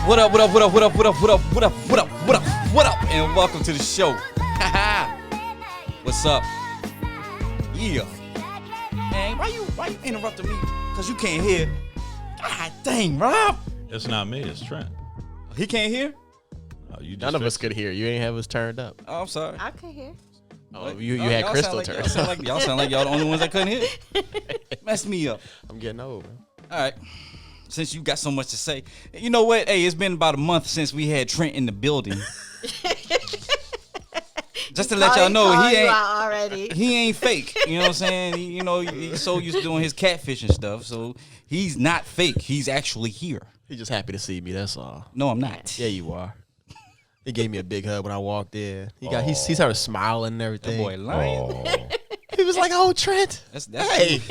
What up, what up, what up, what up, what up, what up, what up, what up, what up, what up, and welcome to the show. What's up? Yeah. Man, why you interrupting me? Cause you can't hear. God dang, Rob. It's not me, it's Trent. He can't hear? Oh, you just None of us could hear. You ain't have us turned up. Oh, I'm sorry. I can hear. Oh, you had Crystal turned up. Y'all sound like y'all the only ones that couldn't hear. Mess me up. I'm getting old, man. All right. Since you got so much to say, you know what? Hey, it's been about a month since we had Trent in the building. Just to let y'all know, he ain't fake. You know what I'm saying? He's so used to doing his catfishing stuff, so he's not fake. He's actually here. He's just happy to see me. That's all. No, I'm not. Yeah, you are. He gave me a big hug when I walked in. He started smiling and everything. That boy lying. He was like, "Oh, Trent, That's hey."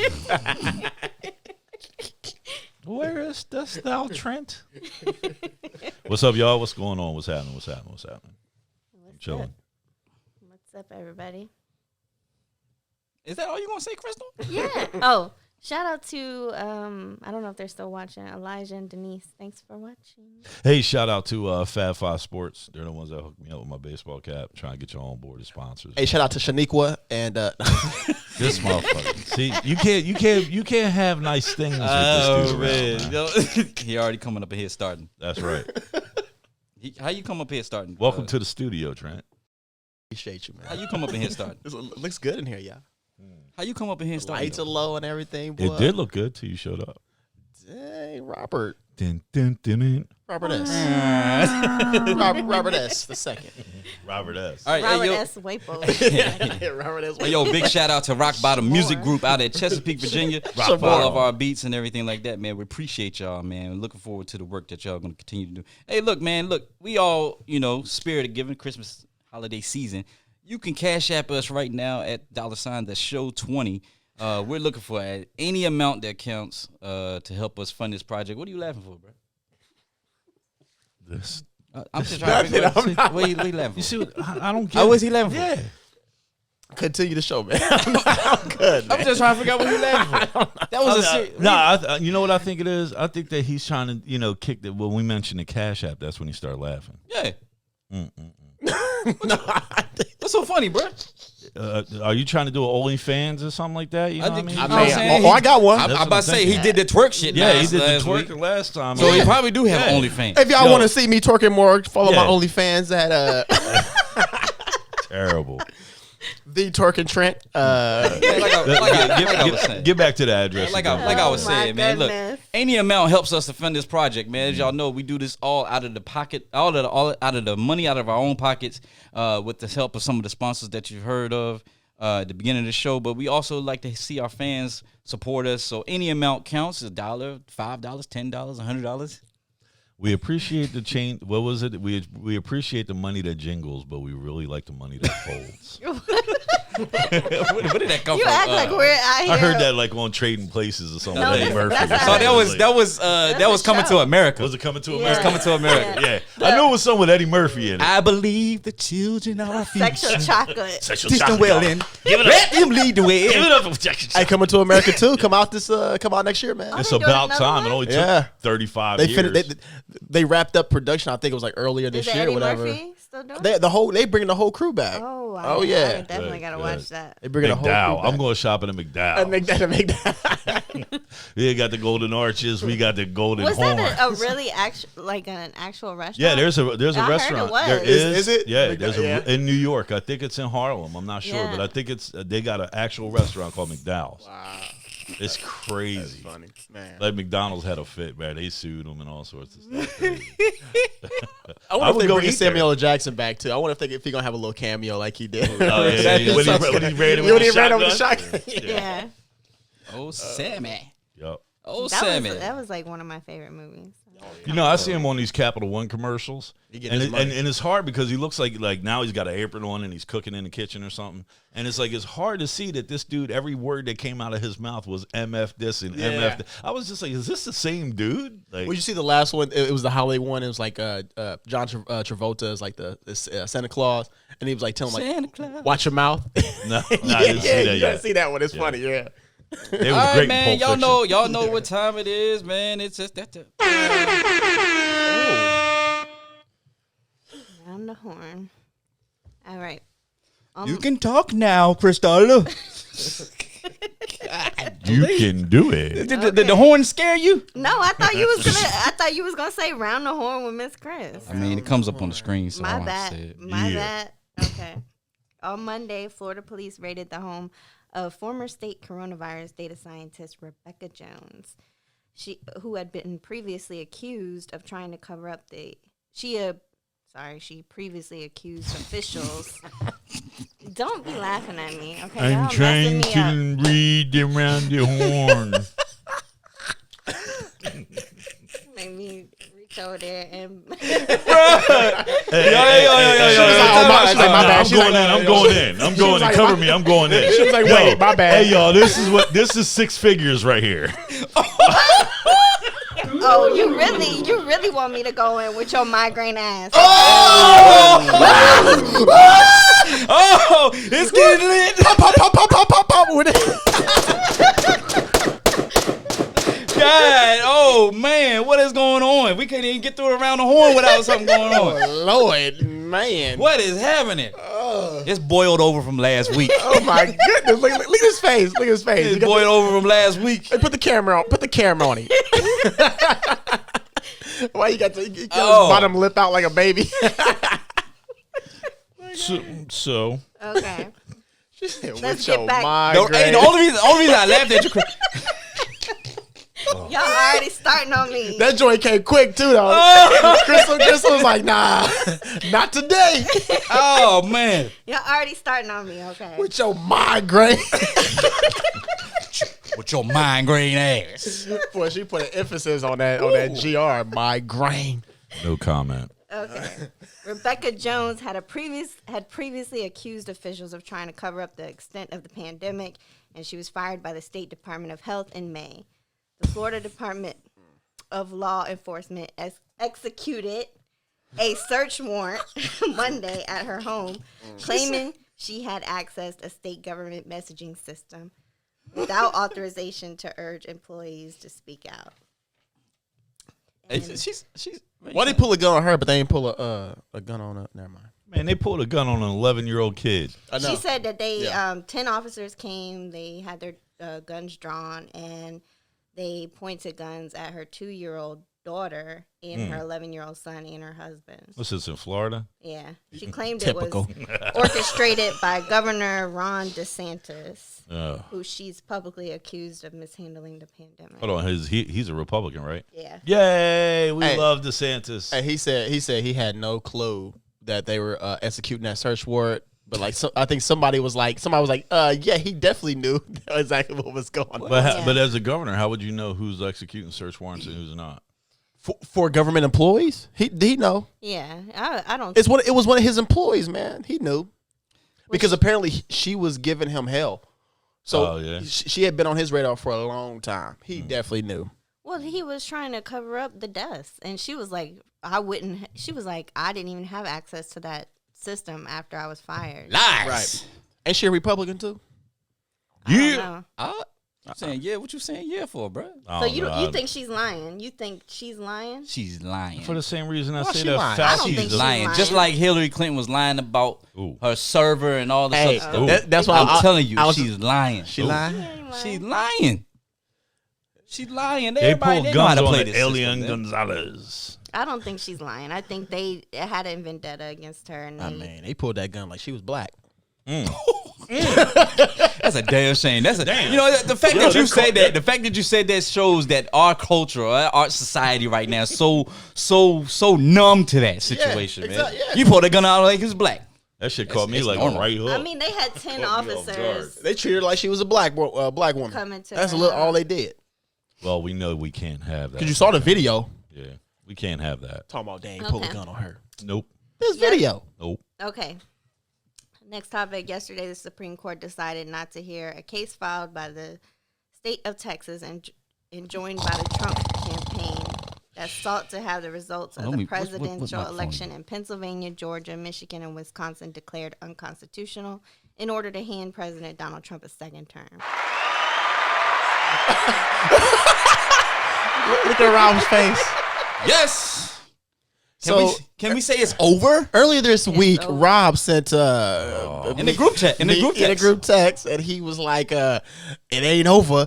Where is this thou, Trent? What's up, y'all? What's going on? What's happening? I'm chilling. What's up, everybody? Is that all you gonna say, Crystal? Yeah. Oh, shout out to I don't know if they're still watching. Elijah and Denise. Thanks for watching. Hey, shout out to Fab Five Sports. They're the ones that hooked me up with my baseball cap. Trying to get you on board as sponsors. Hey, shout out to Shaniqua and This motherfucker. See, you can't have nice things with this dude around, man. He already coming up in here starting. That's right. How you come up here starting? Welcome to the studio, Trent. appreciate you, man. How you come up in here starting? It looks good in here, y'all. How you come up in here starting? Lights are low and everything. Boy. It did look good till you showed up. Dang, Robert. Dun, dun, dun, dun. Robert S. Robert S. The second. Robert S. All right, Robert hey, S. Wapo. Robert S. Hey, yo, big shout out to Rock Bottom Music Group out at Chesapeake, Virginia. Rock For all Bottom. of our beats and everything like that, man. We appreciate y'all, man. We're looking forward to the work that y'all going to continue to do. Hey, look, man, we all, spirit of giving, Christmas holiday season. You can cash app us right now at $ the show 20. We're looking for any amount that counts to help us fund this project. What are you laughing for, bro? This. I'm just trying to figure out what you laughing for. You see, I don't get. How was he laughing for? Yeah. Continue the show, man. I'm good, man. I'm just trying to figure out what you laughing for. That was a serious. No, you know what I think it is? I think that he's trying to, kick the. When we mentioned the Cash App, that's when he started laughing. Yeah. No, What's so funny, bro? Are you trying to do an OnlyFans or something like that? You know what I mean? I got one. I'm what about I'm to say thinking. he did the twerk shit. Yeah, he did the last twerk week. last time. So he probably do have OnlyFans. If y'all want to see me twerking more, follow my Yeah. OnlyFans at Terrible. the Twerking Trent. Yeah, like I was saying. Get back to the address. Like again. I was Oh, my saying, man. Look, goodness. any amount helps us to fund this project, man. As y'all know, we do this all out of the pocket, all out of the money out of our own pockets, with the help of some of the sponsors that you've heard of at the beginning of the show. But we also like to see our fans support us. So any amount counts: $1, $5, $10, $100. We appreciate the change. What was it? We appreciate the money that jingles, but we really like the money that folds. Where did that come You from? act like we're out here. I heard that like on Trading Places or something. No, Eddie that's- Murphy. that's or not- something. that was a coming to show. America. Was it Coming to Yeah. America? Coming to America. Yeah, I knew it was something with Eddie Murphy in it. I believe the children are our future. Sexual chocolate. Sexual Teach them chocolate, well y'all. in. Give it Let up. them lead the way. Give it up for Sexual Hey, Chocolate. Coming to America too. Come out next year, man. It's they doing about another time. one? It only Yeah. took 35 They years. finished. They wrapped up production. I think it was like earlier this Is it year, or Eddie whatever. Murphy still doing it? They bringing the whole crew back. Oh, yeah. I definitely Good, gotta good. watch that. They bringing the whole McDowell. crew I'm back. going shopping at McDowell. Make that. We got the golden arches. We got the golden Was horn. that a really an actual restaurant? Yeah, there's a I heard restaurant. it was. There Is it? Yeah, McDowell, there's yeah. in New York. I think it's in Harlem. I'm not sure, Yeah. but I think it's they got an actual restaurant called McDowell's. Wow, It's crazy. funny, man. Like McDonald's had a fit, man. They sued them and all sorts of stuff. Crazy. I wonder I if would they go bring eat Samuel L. Jackson back too. I wonder if he gonna have a little cameo like he did. Oh, yeah, yeah. When he ran When he with the ran over the shotgun. shotgun. Yeah. Oh, Sammy. Yep. Oh, That Sammy. was like one of my favorite movies. You know, I see him on these Capital One commercials, He get and, his money. and it's hard because he looks like now he's got an apron on and he's cooking in the kitchen or something, and it's like it's hard to see that this dude, every word that came out of his mouth was MF this and MF that. I was just like, is this the same dude? Like, Well, you see the last one? It was the holiday one. It was like John Travolta is like the Santa Claus, and he was like telling him Santa like, Claus. "Watch your mouth." no, I yeah, didn't see that you gotta yet. see that one. It's Yeah. funny. Yeah. They was All right, great man. in Pulp Y'all Fiction. know what time it is, man. It's just that. round the horn. All right. You can talk now, Crystal. You can do it. Did the horn scare you? No, I thought you was gonna. I thought you was gonna say round the horn with Miss Chris. I mean, it comes up on the screen, so I My don't have to say bad. it. My bad. Okay. On Monday, Florida police raided the home of former state coronavirus data scientist Rebecca Jones. Who had been previously accused of trying to cover up she previously accused officials. Don't be laughing at me, okay? I'm Y'all trying messing me to read around the horn. up. Make me reach over there and Yo. I'm going in. I'm going in. Cover me. I'm going in. She was like, wait, my bad. Hey, y'all, this is 6 figures right here. oh, you really want me to go in with your migraine ass? Oh, it's getting lit. Pop with it. God, oh man, what is going on? We can't even get through around the horn without something going on. Lord, man. What is happening? It's boiled over from last week. Oh my goodness. Look at his face. Look at his face. It's boiled over from last week. Hey, put the camera on. Put the camera on him. Why you got his bottom lip out like a baby? So Okay. She said, Let's with get your back. migraine. The only reason I laughed at you, Y'all already starting on me. That joint came quick too, though. Crystal was like, nah, not today. oh man, Y'all already starting on me, okay? With your migraine. with your migraine ass. Boy, she put an emphasis on that GR, migraine. no comment. Okay. Rebecca Jones had previously accused officials of trying to cover up the extent of the pandemic, and she was fired by the State Department of Health in May. The Florida Department of Law Enforcement executed a search warrant Monday at her home, claiming she had accessed a state government messaging system without authorization to urge employees to speak out. She's. Why they pull a gun on her, but they ain't pull a gun on her? Never mind. Man, they pulled a gun on an 11-year-old kid. I know. She said that they 10 officers came, they had their guns drawn, and they pointed guns at her 2-year-old daughter and her 11-year-old son and her husband. What's this, in Florida? Yeah. She claimed Typical. it was orchestrated by Governor Ron DeSantis, who she's publicly accused of mishandling the pandemic. Hold on, he's a Republican, right? Yeah. Yay, we Hey. love DeSantis. Hey, he said he had no clue that they were executing that search warrant. But I think somebody was like, yeah, he definitely knew exactly what was going on. But as a governor, how would you know who's executing search warrants and who's not? For government employees, he know. Yeah. I don't It was one of his employees, man. He knew because apparently she was giving him hell. So she had been on his radar for a long time. He definitely knew. Well, he was trying to cover up the deaths, and she was like, she was like, I didn't even have access to that system after I was fired. Lies. Right. Ain't she a Republican too? Yeah. Saying yeah, what you saying yeah for, bro? So you think she's lying? You think she's lying? She's lying. For the same reason I Why say she that lying? Fauci's I don't think She's she's lying. lying. Just like Hillary Clinton was lying about her server and all this Hey, other stuff. that's why I'm telling you, I was- she's lying. She lying. She's lying. She's lying. They Everybody pulled know how guns to on play this Elian system, man. Gonzalez. I don't think she's lying. I think they had a vendetta against her. And I mean, they pulled that gun like she was black. That's a damn shame. That's a Damn. You know the fact that you say that. The fact that you said that shows that our culture, our society right now, is so numb to that situation, man. exactly, yeah. You pulled a gun out like it's black. That shit caught me it's like normal. a right hook. I mean, they had 10 officers. They treated her like she was a black woman. Coming to That's her all house. they did. Well, we know we can't have that. Because you saw the video. Yeah, we can't have that. Talking about they ain't pull a Okay. gun on her. Nope. This video. Nope. Okay. Next topic. Yesterday, the Supreme Court decided not to hear a case filed by the state of Texas and joined by the Trump campaign that sought to have the results of Let the me- what's presidential my phone? election in Pennsylvania, Georgia, Michigan, and Wisconsin declared unconstitutional in order to hand President Donald Trump a second term. Look at Rob's face. Yes. Can we say it's over? Earlier this week, over. Rob sent In the group chat. In the group text, and he was like, "It ain't over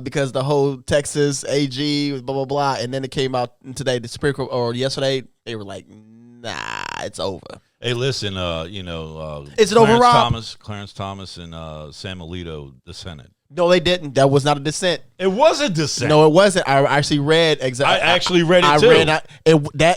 because the whole Texas AG blah blah blah." And then it came out today, the Supreme Court, or yesterday, they were like, "Nah, it's over." Hey, listen, Is it over, Rob? Clarence Thomas and Sam Alito dissented. No, they didn't. That was not a dissent. It was a dissent. No, it wasn't. I actually read exactly. I actually read it too.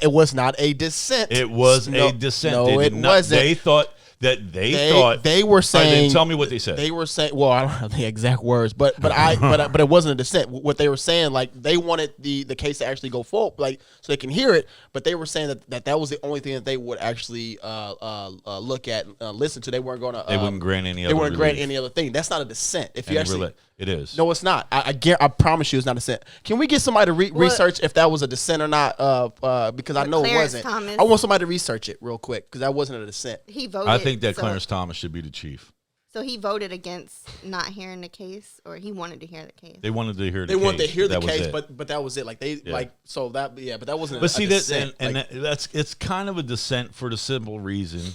It was not a dissent. It was a dissent. No, it wasn't. They thought that they were saying. Then tell me what they said. They were saying. Well, I don't have the exact words, but it wasn't a dissent. What they were saying, like they wanted the case to actually go forward, like so they can hear it. But they were saying that was the only thing that they would actually look at, listen to. They weren't going to. They wouldn't grant any. They wouldn't grant any other thing. That's not a dissent. If you actually. It is. No, it's not. I promise you, it's not a dissent. Can we get somebody to research if that was a dissent or not? Because I know Clarence it wasn't. Thomas. I want somebody to research it real quick because that wasn't a dissent. He voted. I think that Clarence Thomas should be the chief. So he voted against not hearing the case, or he wanted to hear the case. They wanted to hear. They wanted to hear the case, but that was it. Like they so that but that wasn't. But see dissent. it's kind of a dissent for the simple reason.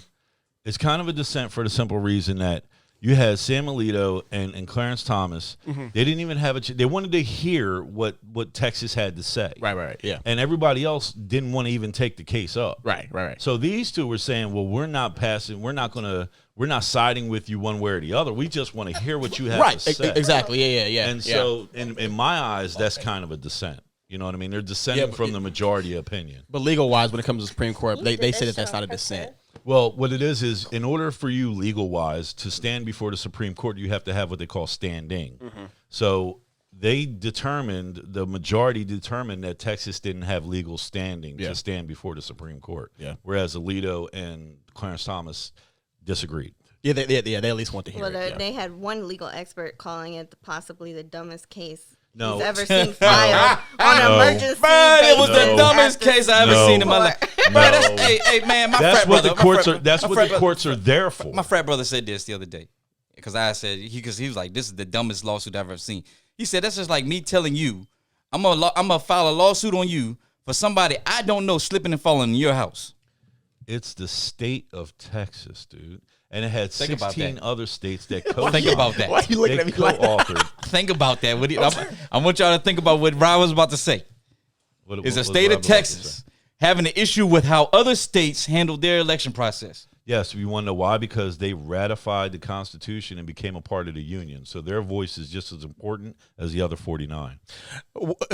It's kind of a dissent for the simple reason that. You had Sam Alito and Clarence Thomas. Mm-hmm. They didn't even have they wanted to hear what Texas had to say. Right, yeah. And everybody else didn't want to even take the case up. Right. So these two were saying, well, we're not siding with you one way or the other. We just want to hear what you have to say. Exactly. Yeah. And so in my eyes, that's kind of a dissent. You know what I mean? They're dissenting from the majority opinion. But legal-wise, when it comes to the Supreme Court, they say that's not a dissent. Well, what it is in order for you legal-wise to stand before the Supreme Court, you have to have what they call standing. Mm-hmm. So the majority determined that Texas didn't have legal standing to stand before the Supreme Court. Yeah. Whereas Alito and Clarence Thomas disagreed. Yeah, they at least want to hear it. They had one legal expert calling it possibly the dumbest case he's ever seen filed on an emergency. Man, it was the dumbest case I ever seen in my life. No. Hey, man, that's what the courts are there for. My frat brother said this the other day because I said he was like, this is the dumbest lawsuit I've ever seen. He said that's just like me telling you I'm gonna file a lawsuit on you for somebody I don't know slipping and falling in your house. It's the state of Texas, dude. And it had 16 other states that co-authored. Think about that. Why are you looking at me like that? Think about that. I want y'all to think about what Rob was about to say. Is the state of Texas having an issue with how other states handled their election process? Yes, we want to know why? Because they ratified the Constitution and became a part of the Union. So their voice is just as important as the other 49.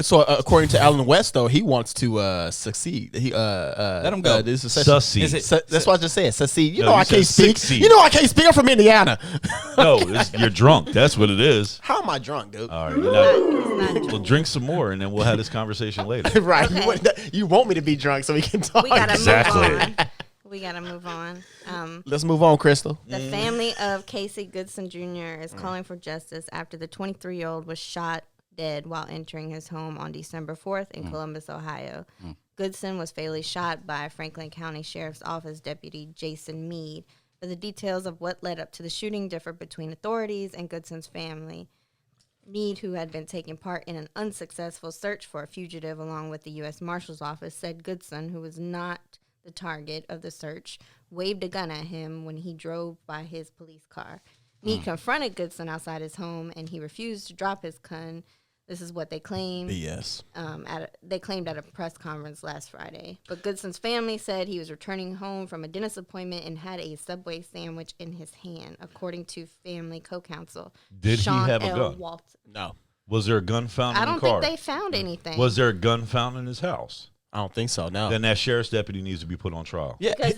So according to Alan West, though, he wants to succeed. Let him go. Succeed. That's what I just said. Succeed. You know I can't speak. Succeed. You know I can't speak. I'm from Indiana. No, you're drunk. That's what it is. How am I drunk, dude? All right. Well, drink some more, and then we'll have this conversation later. Right. Okay. You want me to be drunk so we can talk. We gotta exactly. move on. We gotta move on. Let's move on, Crystal. The family of Casey Goodson Jr. is calling for justice after the 23-year-old was shot dead while entering his home on December 4th in Columbus, Ohio. Goodson was fatally shot by Franklin County Sheriff's Office Deputy Jason Mead. But the details of what led up to the shooting differ between authorities and Goodson's family. Mead, who had been taking part in an unsuccessful search for a fugitive along with the U.S. Marshal's Office, said Goodson, who was not the target of the search, waved a gun at him when he drove by his police car. Meade confronted Goodson outside his home, and he refused to drop his gun. This is what they claimed. Yes. They claimed at a press conference last Friday. But Goodson's family said he was returning home from a dentist appointment and had a Subway sandwich in his hand, according to family co-counsel. Did Sean he have a L. gun? Walton. No. Was there a gun found in the car? I don't think they found anything. Was there a gun found in his house? I don't think so, no. Then that sheriff's deputy needs to be put on trial. Yeah, that's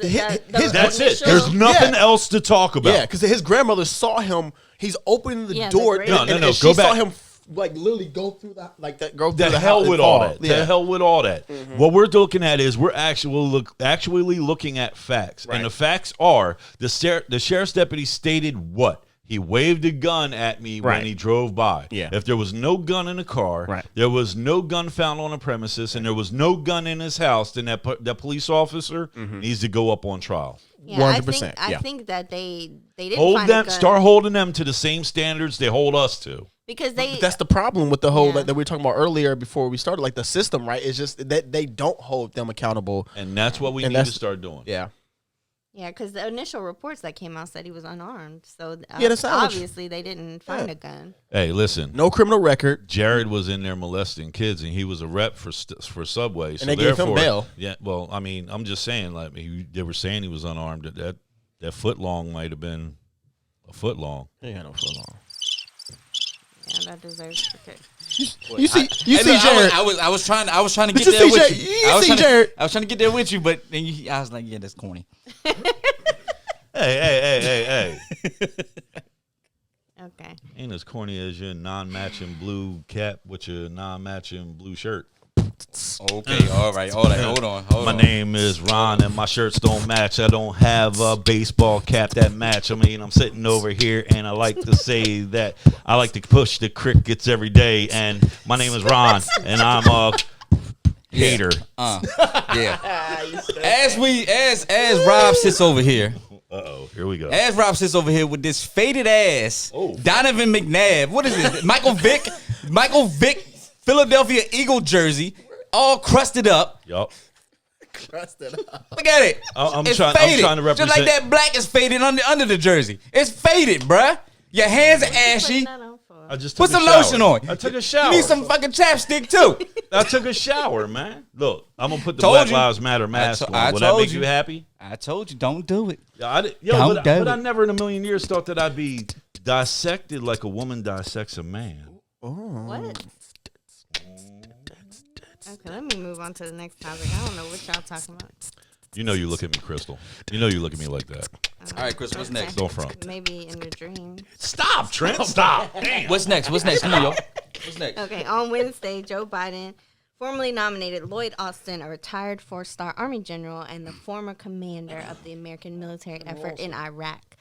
it. There's nothing else to talk about. Yeah, because his grandmother saw him. He's opening the door. No. Go she back. Saw him like literally go through that, like that. Go through the hell with all that. Yeah. The hell with all that. Mm-hmm. What we're looking at is we're actually looking at facts, and the facts are the sheriff's deputy stated what. He waved a gun at me when he drove by. Yeah. If there was no gun in the car, there was no gun found on the premises, and there was no gun in his house, then that police officer needs to go up on trial. Yeah, 100%. I think that they didn't hold find them. a gun. Start holding them to the same standards they hold us to. because That's the problem with the whole Yeah. that we were talking about earlier before we started. Like the system, right? It's just that they don't hold them accountable. And that's what we And need to that's- start doing. Yeah. Yeah, because the initial reports that came out said he was unarmed. So that's savage. obviously they didn't find a gun. Hey, listen. No criminal record. Jared was in there molesting kids, and he was a rep for Subway. So they gave him therefore, bail. Yeah, well, I mean, I'm just saying, like they were saying he was unarmed. That foot long might have been a foot long. He ain't got no foot long. Yeah, that deserves protection. You see Hey, look, Jared. I was trying to But get you there see with Jared- you. you I was see trying to- Jared. I was trying to get there with you, but then I was like, yeah, that's corny. Hey. Okay. Ain't as corny as your non-matching blue cap with your non-matching blue shirt. Okay, all right, hold on. My name is Ron, and my shirts don't match. I don't have a baseball cap that match. I mean, I'm sitting over here, and I like to say that I like to push the crickets every day. And my name is Ron, and I'm a hater. Yeah. As Rob sits over here. Here we go. As Rob sits over here with this faded ass, Donovan McNabb. What is it? Michael Vick, Philadelphia Eagle jersey, all crusted up. Yup. Look at it. I'm It's trying faded. to represent. Just like that black is faded under the jersey. It's faded, bruh. Your hands are ashy. Putting that on for? I just Put took some a shower. lotion on. I took a shower. You need some fucking chapstick too. I took a shower, man. Look, I'm gonna put the Told Black you. Lives Matter mask I on. Will that told make you. you happy? I told you, don't do it. Yeah, Don't but do I it. never in a million years thought that I'd be dissected like a woman dissects a man. What? Okay, let me move on to the next topic. I don't know what y'all talking about. You know you look at me, Crystal. You know you look at me like that. All right, Chris, what's next? Don't front. Maybe in a dream. Stop, Trent. Stop. Damn. What's next? Come on, yo. What's next? Okay, on Wednesday, Joe Biden formally nominated Lloyd Austin, a retired four-star Army general and the former commander of the American military effort in Iraq,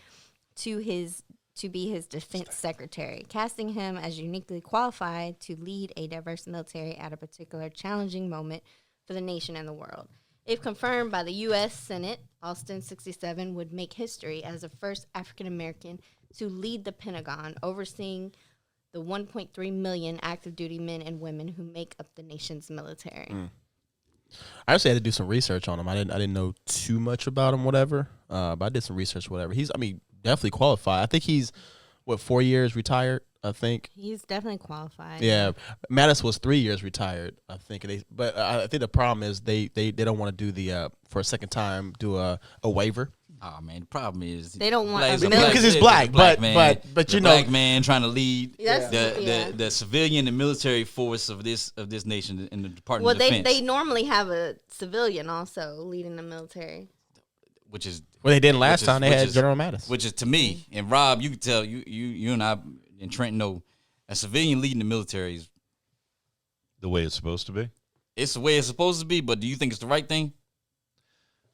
to be his defense secretary, casting him as uniquely qualified to lead a diverse military at a particular challenging moment for the nation and the world. If confirmed by the U.S. Senate, Austin, 67, would make history as the first African-American to lead the Pentagon, overseeing the 1.3 million active duty men and women who make up the nation's military. I actually had to do some research on him. I didn't know too much about him, whatever. But I did some research, whatever. He's definitely qualified. I think he's 4 years retired. I think. He's definitely qualified. Yeah, Mattis was 3 years retired. I think. But I think the problem is they don't want to do the for a second time do a waiver. Oh man, the problem is They don't want Black- a black- because he's the black, but man, you the know, black man trying to lead That's- the civilian and military force of this nation in the Department Well, of they Defense, normally have a civilian also leading the military. which is well, they didn't last which is- time. They which had is- General Mattis. which is to me and Rob, you can tell you and I and Trent know a civilian leading the military is The way it's supposed to be. it's the way it's supposed to be. But do you think it's the right thing?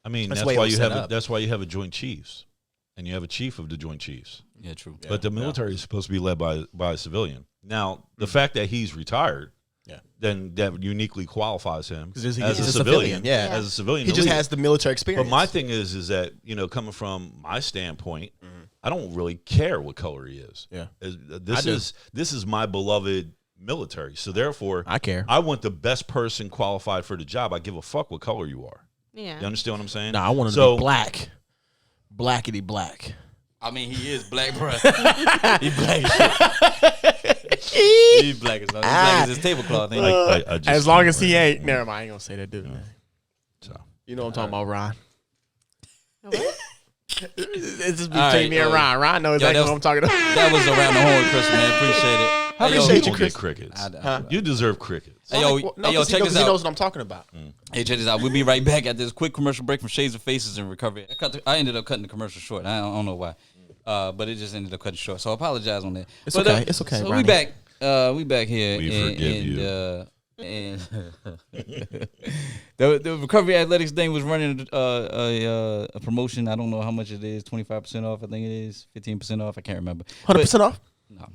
I mean, That's that's the way it why was you set have up. that's why you have a Joint Chiefs, and you have a chief of the Joint Chiefs. Yeah, true. But the military is supposed to be led by a civilian. Now, the fact that he's retired, Yeah. then that uniquely qualifies him 'Cause as he's a a civilian. civilian, yeah. As a civilian, He to just lead. has the military experience. But my thing is that coming from my standpoint, I don't really care what color he is. Yeah. This is my beloved military. So therefore, I care. I want the best person qualified for the job. I give a fuck what color you are. Yeah. You understand what I'm saying? Nah, I want him to So- be black, blackity black. I mean, he is black, bro. He black as shit. He's black as his tablecloth. Ain't he? I just As long don't as he really- ain't. Never mind. I ain't gonna say that, dude. So. You know what I'm talking about, Ron. What? It's just All right, between me and Ron. Ron knows yo, exactly that what I'm talking about. That was around the horn, Chris, man. Appreciate it. I Hey, yo, appreciate You you, don't Chris. get crickets. Huh? You deserve crickets. Hey, yo, No, hey, yo, 'cause check this he out. knows what I'm talking about. Hey, check this out. We'll be right back at this quick commercial break from Shades of Faces and Recovery. I ended up cutting the commercial short. I don't know why, but it just ended up cutting short. So I apologize on that. It's But, okay. It's okay, So Ronnie. we back. We back here. We and, forgive and, you. And the Recovery Athletics thing was running a promotion. I don't know how much it is. 25% off. I think it is 15% off. I can't remember. 100% off. No.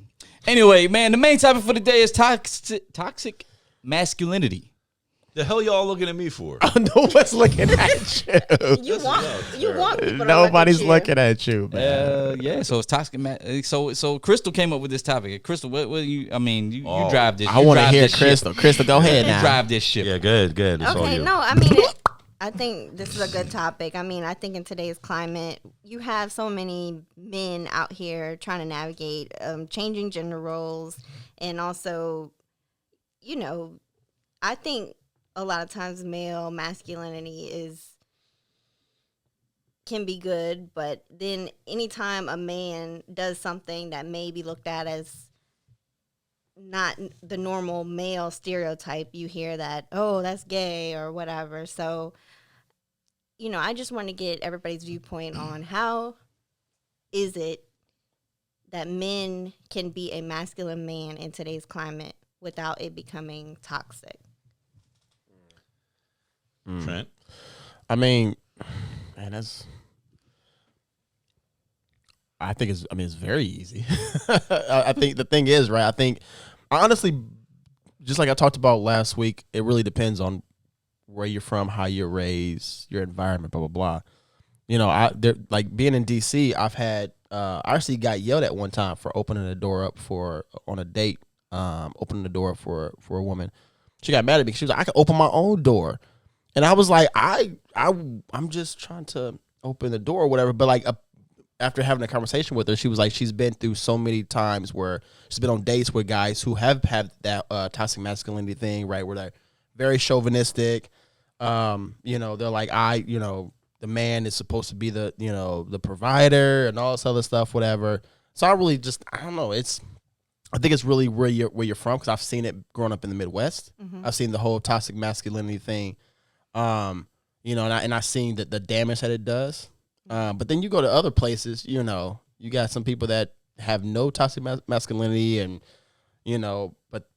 Anyway, man, the main topic for the day is toxic masculinity. The hell y'all looking at me for? No one's looking at you. You want people to Nobody's look looking at you, man. Yeah, so it's toxic. So Crystal came up with this topic. Crystal, what you? I mean, you drive this. I want to hear Crystal. Crystal, go ahead You now. drive this ship. Yeah, good. It's all Okay, you. no, I mean, I think this is a good topic. I mean, I think in today's climate, you have so many men out here trying to navigate changing gender roles, and also, you know, I think a lot of times male masculinity can be good, but then anytime a man does something that may be looked at as not the normal male stereotype, you hear that, oh, that's gay or whatever. So, you know, I just want to get everybody's viewpoint on how is it that men can be a masculine man in today's climate without it becoming toxic. Trent? I mean, man, it's very easy. I think the thing is, right, I think, honestly, just like I talked about last week, it really depends on where you're from, how you're raised, your environment, blah, blah, blah. You know, like being in D.C., I've had, I actually got yelled at one time for opening the door up on a date, opening the door up for a woman. She got mad at me because she was like, I can open my own door. And I was like, I'm just trying to open the door or whatever. But like after having a conversation with her, she was like, she's been through so many times where she's been on dates with guys who have had that toxic masculinity thing, right? Where they're very chauvinistic. You know, they're like, the man is supposed to be the provider and all this other stuff, whatever. So I don't know. I think it's really where you're from, because I've seen it growing up in the Midwest. Mm-hmm. I've seen the whole toxic masculinity thing. You know, and I've seen the damage that it does. But then you go to other places, you know, you got some people that have no toxic masculinity, and, you know, but,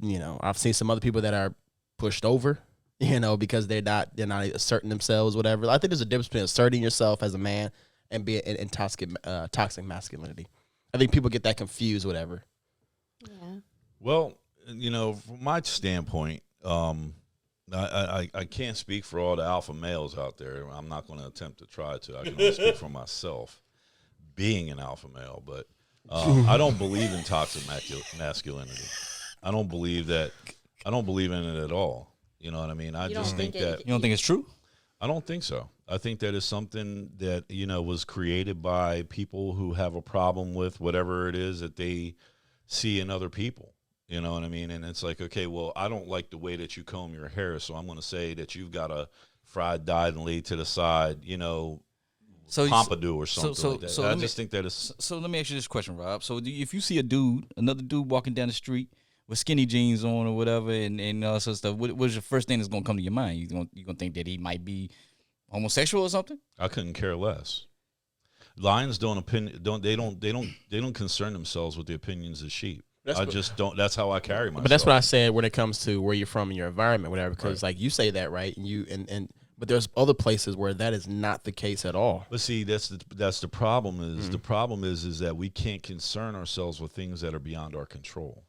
you know, I've seen some other people that are pushed over, you know, because they're not asserting themselves, whatever. I think there's a difference between asserting yourself as a man and being in toxic masculinity. I think people get that confused, whatever. Yeah. Well, you know, from my standpoint, I can't speak for all the alpha males out there. I'm not going to attempt to try to. I can only speak for myself, being an alpha male. But I don't believe in toxic masculinity. I don't believe in it at all. You know what I mean? I just think that. You don't think it's true? I don't think so. I think that is something that, you know, was created by people who have a problem with whatever it is that they see in other people. You know what I mean? And it's like, okay, well, I don't like the way that you comb your hair, so I'm going to say that you've got a fried, dyed, and laid to the side, you know, pompadour or something like that. I just think that is. So let me ask you this question, Rob. So if you see another dude walking down the street with skinny jeans on or whatever, and all sorts of stuff, what's your first thing that's going to come to your mind? You gonna think that he might be homosexual or something? I couldn't care less. Lions don't concern themselves with the opinions of sheep. That's how I carry myself. But that's what I said when it comes to where you're from and your environment, whatever, because like you say that, right? And but there's other places where that is not the case at all. But see, that's the problem is the problem is that we can't concern ourselves with things that are beyond our control.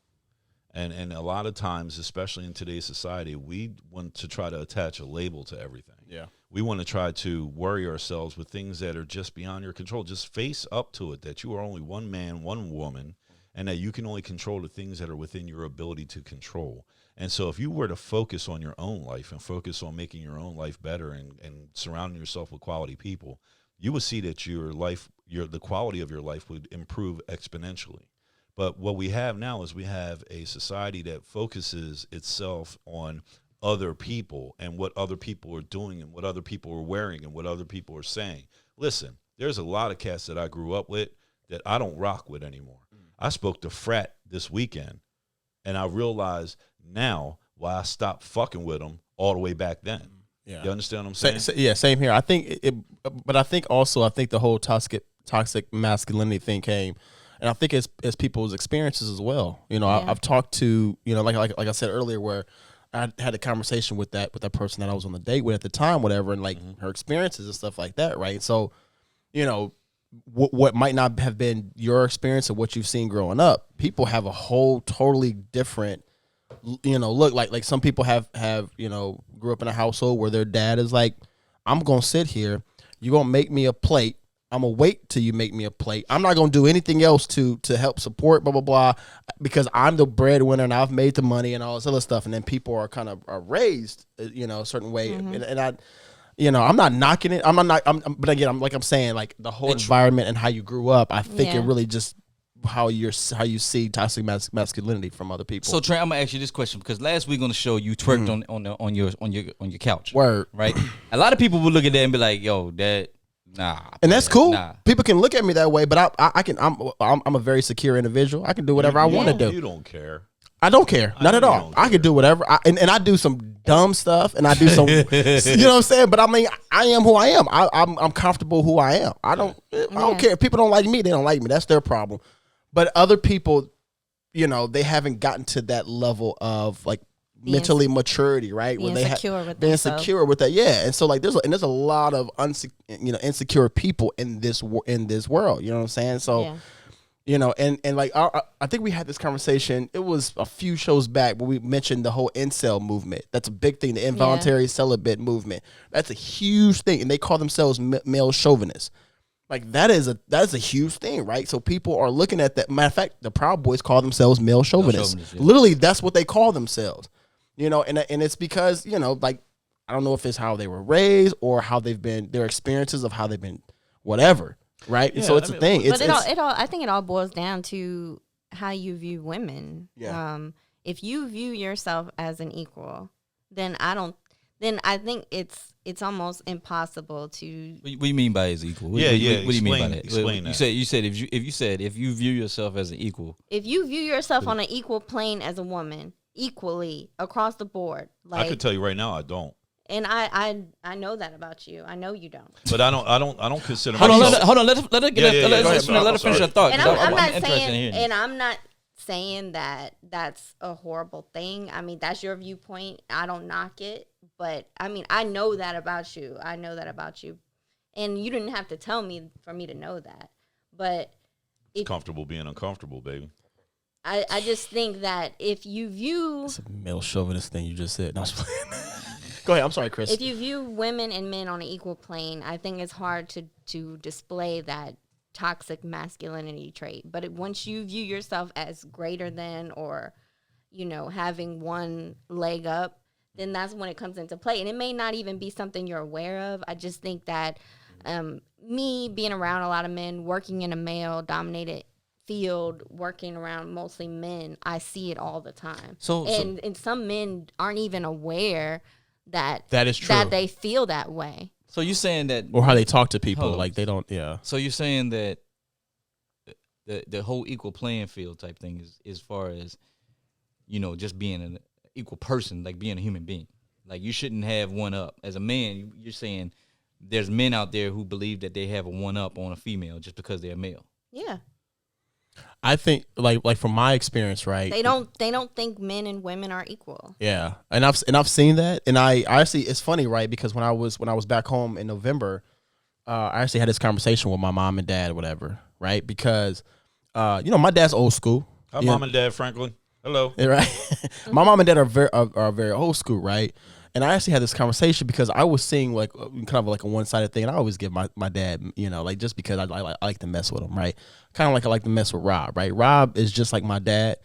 And a lot of times, especially in today's society, we want to try to attach a label to everything. Yeah. We want to try to worry ourselves with things that are just beyond your control. Just face up to it, that you are only one man, one woman, and that you can only control the things that are within your ability to control. And so if you were to focus on your own life and focus on making your own life better and surrounding yourself with quality people, you would see that the quality of your life would improve exponentially. But what we have now is we have a society that focuses itself on other people and what other people are doing and what other people are wearing and what other people are saying. Listen, there's a lot of cats that I grew up with that I don't rock with anymore. I spoke to Frat this weekend, and I realized now why I stopped fucking with them all the way back then. Yeah. You understand what I'm saying? Yeah, same here. I think but I think the whole toxic masculinity thing came, and I think it's people's experiences as well. You know, I've talked to, you know, like I said earlier, where I had a conversation with that person that I was on the date with at the time, whatever, and like her experiences and stuff like that, right? So, you know, what might not have been your experience or what you've seen growing up, people have a whole totally different look, like some people have grew up in a household where their dad is like, I'm gonna sit here, you're gonna make me a plate, I'm gonna wait till you make me a plate, I'm not gonna do anything else to help support blah blah blah, because I'm the breadwinner and I've made the money and all this other stuff. And then people are kind of raised a certain way. And I, I'm not knocking it, but again, I'm saying, like, the whole environment and how you grew up, I think it really just how you see toxic masculinity from other people. So Trent, I'm gonna ask you this question, because last week on the show you twerked on your couch. Word. Right? A lot of people will look at that and be like, yo, that nah. And that's cool. Nah. People can look at me that way, but I'm a very secure individual. I can do whatever I want to do. You don't care. I don't care. Not at all. I can do whatever. And I do some dumb stuff, and I do some, you know what I'm saying? But I mean, I am who I am. I'm comfortable who I am. I don't care. If people don't like me, they don't like me. That's their problem. But other people, they haven't gotten to that level of, like, mentally maturity, right? Being secure with being secure with that, yeah. And so, like, there's a lot of insecure people in this world. You know what I'm saying? So, and like I think we had this conversation. It was a few shows back where we mentioned the whole incel movement. That's a big thing. The involuntary celibate movement. That's a huge thing, and they call themselves male chauvinists. Like, that is a huge thing, right? So people are looking at that. Matter of fact, the Proud Boys call themselves male chauvinists. Literally, that's what they call themselves. And it's because, like, I don't know if it's how they were raised or how they've been, their experiences of how they've been, whatever, right? Yeah, so it's a thing. But I think it all boils down to how you view women. Yeah. If you view yourself as an equal, then I think it's almost impossible to. What do you mean by as equal? What do you mean by that? Explain that. You said if you view yourself as an equal. If you view yourself on an equal plane as a woman, equally across the board, like, I could tell you right now, I don't. And I know that about you. I know you don't. But I don't consider hold myself. On. Let her finish her thought. And I'm not saying that that's a horrible thing. I mean, that's your viewpoint. I don't knock it. But, I mean, I know that about you. And you didn't have to tell me for me to know that. But it's comfortable being uncomfortable, baby. I just think that if you view... It's a male chauvinist thing you just said. No, go ahead. I'm sorry, Chris. If you view women and men on an equal plane, I think it's hard to display that toxic masculinity trait. But once you view yourself as greater than, or, having one leg up, then that's when it comes into play. And it may not even be something you're aware of. I just think that me being around a lot of men, working in a male-dominated field, working around mostly men, I see it all the time. And some men aren't even aware that is true, that they feel that way. So you're saying that, or how they talk to people, like they don't, yeah. So you're saying that the whole equal playing field type thing is as far as just being an equal person, like being a human being. Like, you shouldn't have one up. As a man, you're saying there's men out there who believe that they have a one up on a female just because they're male. Yeah. I think like from my experience, right? They don't think men and women are equal. Yeah. And I've seen that. And I actually, it's funny, right? Because when I was back home in November, I actually had this conversation with my mom and dad or whatever, right? Because my dad's old school. Hi, Mom and Dad Franklin. Hello. Right. My mom and dad are very old school, right? And I actually had this conversation because I was seeing like kind of like a one-sided thing. And I always give my dad, like, just because I like to mess with him, right? Kind of like I like to mess with Rob, right? Rob is just like my dad.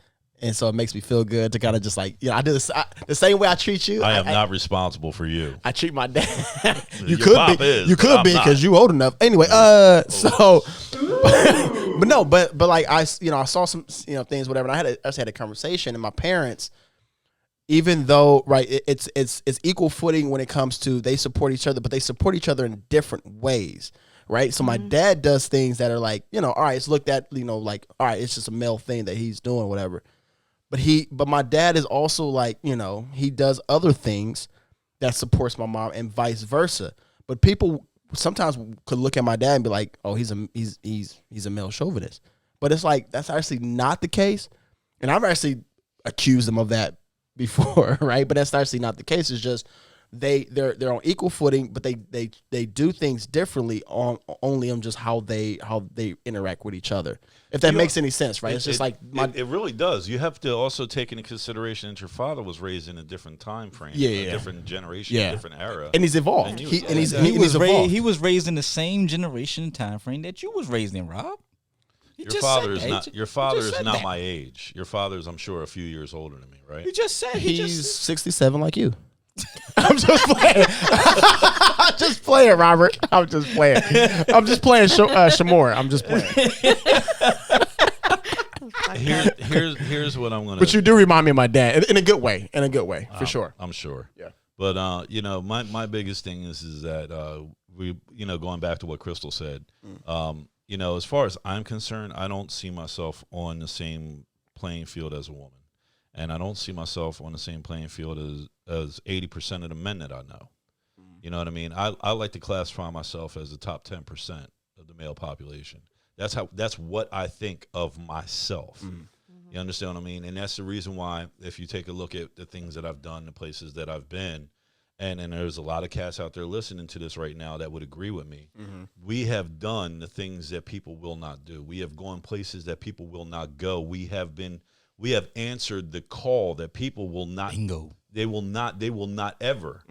And so it makes me feel good to kind of just like, I do this the same way I treat you. I am not responsible for you. I treat my dad. You Your could pop be. is, You could be because you old enough. Anyway, so, but like I saw some things, whatever. And I actually had a conversation, and my parents, even though, right, it's equal footing when it comes to they support each other, but they support each other in different ways. Right. So my dad does things that are like, all right, it's looked at, like, all right, it's just a male thing that he's doing, whatever. But my dad is also like, he does other things that supports my mom and vice versa. But people sometimes could look at my dad and be like, oh, he's a male chauvinist. But it's like, that's actually not the case. And I've actually accused him of that before, right? But that's actually not the case. It's just they're on equal footing, but they do things differently only on just how they interact with each other. If that makes any sense, right? It's just like it really does. You have to also take into consideration that your father was raised in a different time frame, a different generation, a different era, and he's evolved. He was raised in the same generation and time frame that you was raised in, Rob. Your father is not my age. Your father is, I'm sure, a few years older than me, right? You just said he's 67 like you. I'm just playing. I'm just playing, Robert. I'm just playing. Shamor. I'm just playing. Here's what I'm gonna. But you do remind me of my dad in a good way. For sure. I'm sure. Yeah. But my biggest thing is that we going back to what Crystal said. As far as I'm concerned, I don't see myself on the same playing field as a woman. And I don't see myself on the same playing field as 80% of the men that I know. You know what I mean? I like to classify myself as the top 10% of the male population. That's what I think of myself. You understand what I mean? And that's the reason why, if you take a look at the things that I've done, the places that I've been, and there's a lot of cats out there listening to this right now that would agree with me. We have done the things that people will not do. We have gone places that people will not go. We have answered the call that people will not. Bingo. They will not ever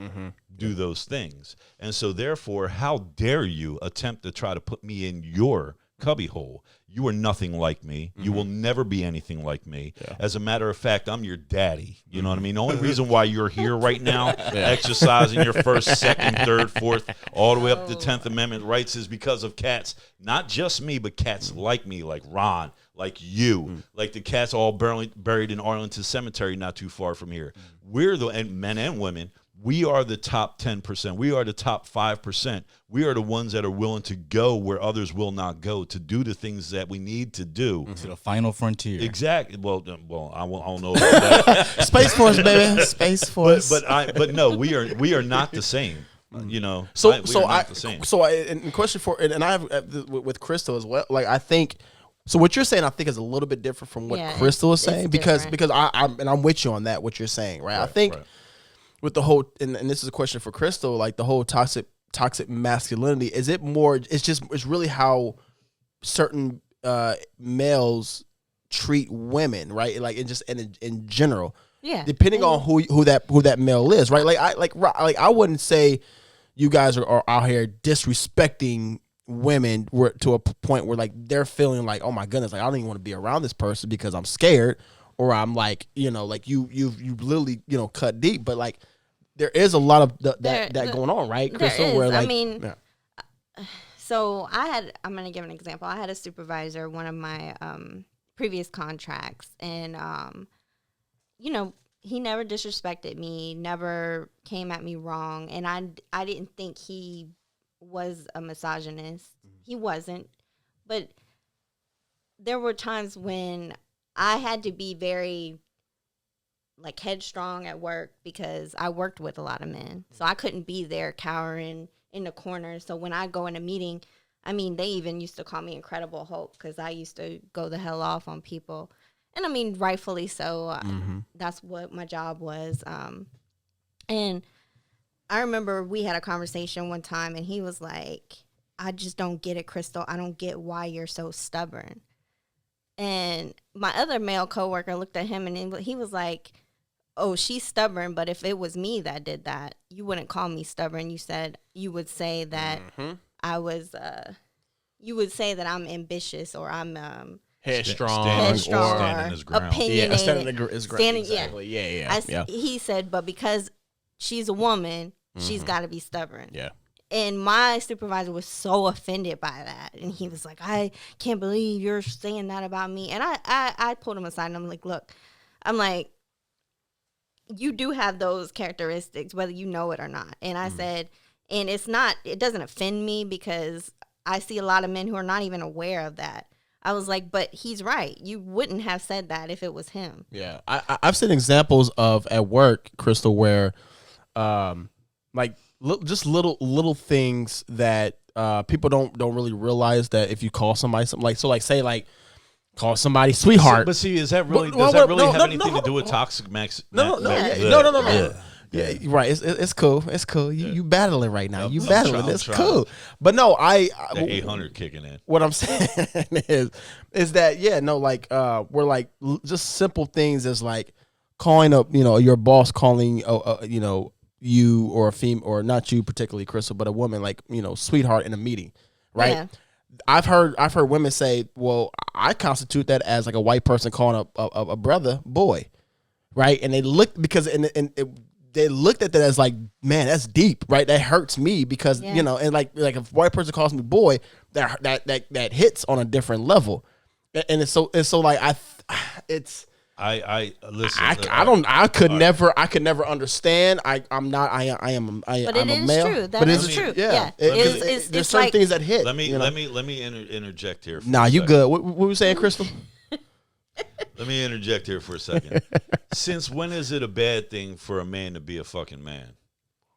do those things. And so therefore, how dare you attempt to try to put me in your cubbyhole? You are nothing like me. You will never be anything like me. Yeah. As a matter of fact, I'm your daddy. You know what I mean? The only reason why you're here right now, exercising your first, second, third, fourth, all the way up to 10th Amendment rights is because of cats, not just me, but cats like me, like Ron, like you, like the cats all buried in Arlington Cemetery not too far from here. We're and men and women, we are the top 10%. We are the top 5%. We are the ones that are willing to go where others will not go, to do the things that we need to do. To the final frontier. Exactly. Well, I don't know about that. Space Force, baby. Space Force. But no, we are not the same. We are not the same. And question for, and I have with Crystal as well. Like, I think. So what you're saying, I think, is a little bit different from what Crystal is saying, because I'm with you on that. What you're saying, right? I think with the whole, and this is a question for Crystal, like the whole toxic masculinity. Is it more? It's really how certain males treat women, right? Like in general, depending on who that male is, right? I wouldn't say you guys are out here disrespecting women to a point where like they're feeling like, oh my goodness, like I don't even want to be around this person because I'm scared, or I'm like, like you've literally cut deep, but like there is a lot of that going on, right, Crystal? Where like, so I'm gonna give an example. I had a supervisor, one of my previous contracts, and he never disrespected me, never came at me wrong, and I didn't think he was a misogynist. He wasn't. But there were times when I had to be very like headstrong at work because I worked with a lot of men. So I couldn't be there cowering in the corner. So when I go in a meeting, I mean, they even used to call me Incredible Hulk because I used to go the hell off on people. And I mean, rightfully so. That's what my job was. And I remember we had a conversation one time, and he was like, I just don't get it, Crystal. I don't get why you're so stubborn. And my other male coworker looked at him, and he was like, oh, she's stubborn, but if it was me that did that, you wouldn't call me stubborn. You would say that I was, you would say that I'm ambitious, or I'm headstrong, or standing his ground. Opinionated. Standing his ground. Exactly. Yeah. He said, but because she's a woman, she's got to be stubborn. Yeah. And my supervisor was so offended by that. And he was like, I can't believe you're saying that about me. And I pulled him aside, and I'm like, look, you do have those characteristics, whether you know it or not. And I said, and it doesn't offend me because I see a lot of men who are not even aware of that. I was like, but he's right. You wouldn't have said that if it was him. Yeah. I've seen examples of at work, Crystal, where just little things that people don't really realize, that if you call somebody something, call somebody sweetheart. But see, is that really does that really have anything to do with toxic max? No. Yeah, right. It's cool. It's cool. You battling right now. You I'm battling. trying- It's I'm trying. cool. But no, The 800 kicking in. what I'm saying is that we're like just simple things as like calling up, your boss calling, you or a female, or not you particularly, Crystal, but a woman like, sweetheart in a meeting, right? Yeah. I've heard women say, well, I constitute that as like a white person calling a brother boy, right? And they look they looked at that as like, man, that's deep, right? That hurts me because Yeah. and like if a white person calls me boy, that hits on a different level, and it's so like I listen. I could never understand. I'm not. I am. But I'm it a is male. true. That But is it's true. Yeah. Yeah. There's It's certain like- things that hit. let me interject here. For Nah, a you second. good. What were you saying, Crystal? Let me interject here for a second. Since when is it a bad thing for a man to be a fucking man?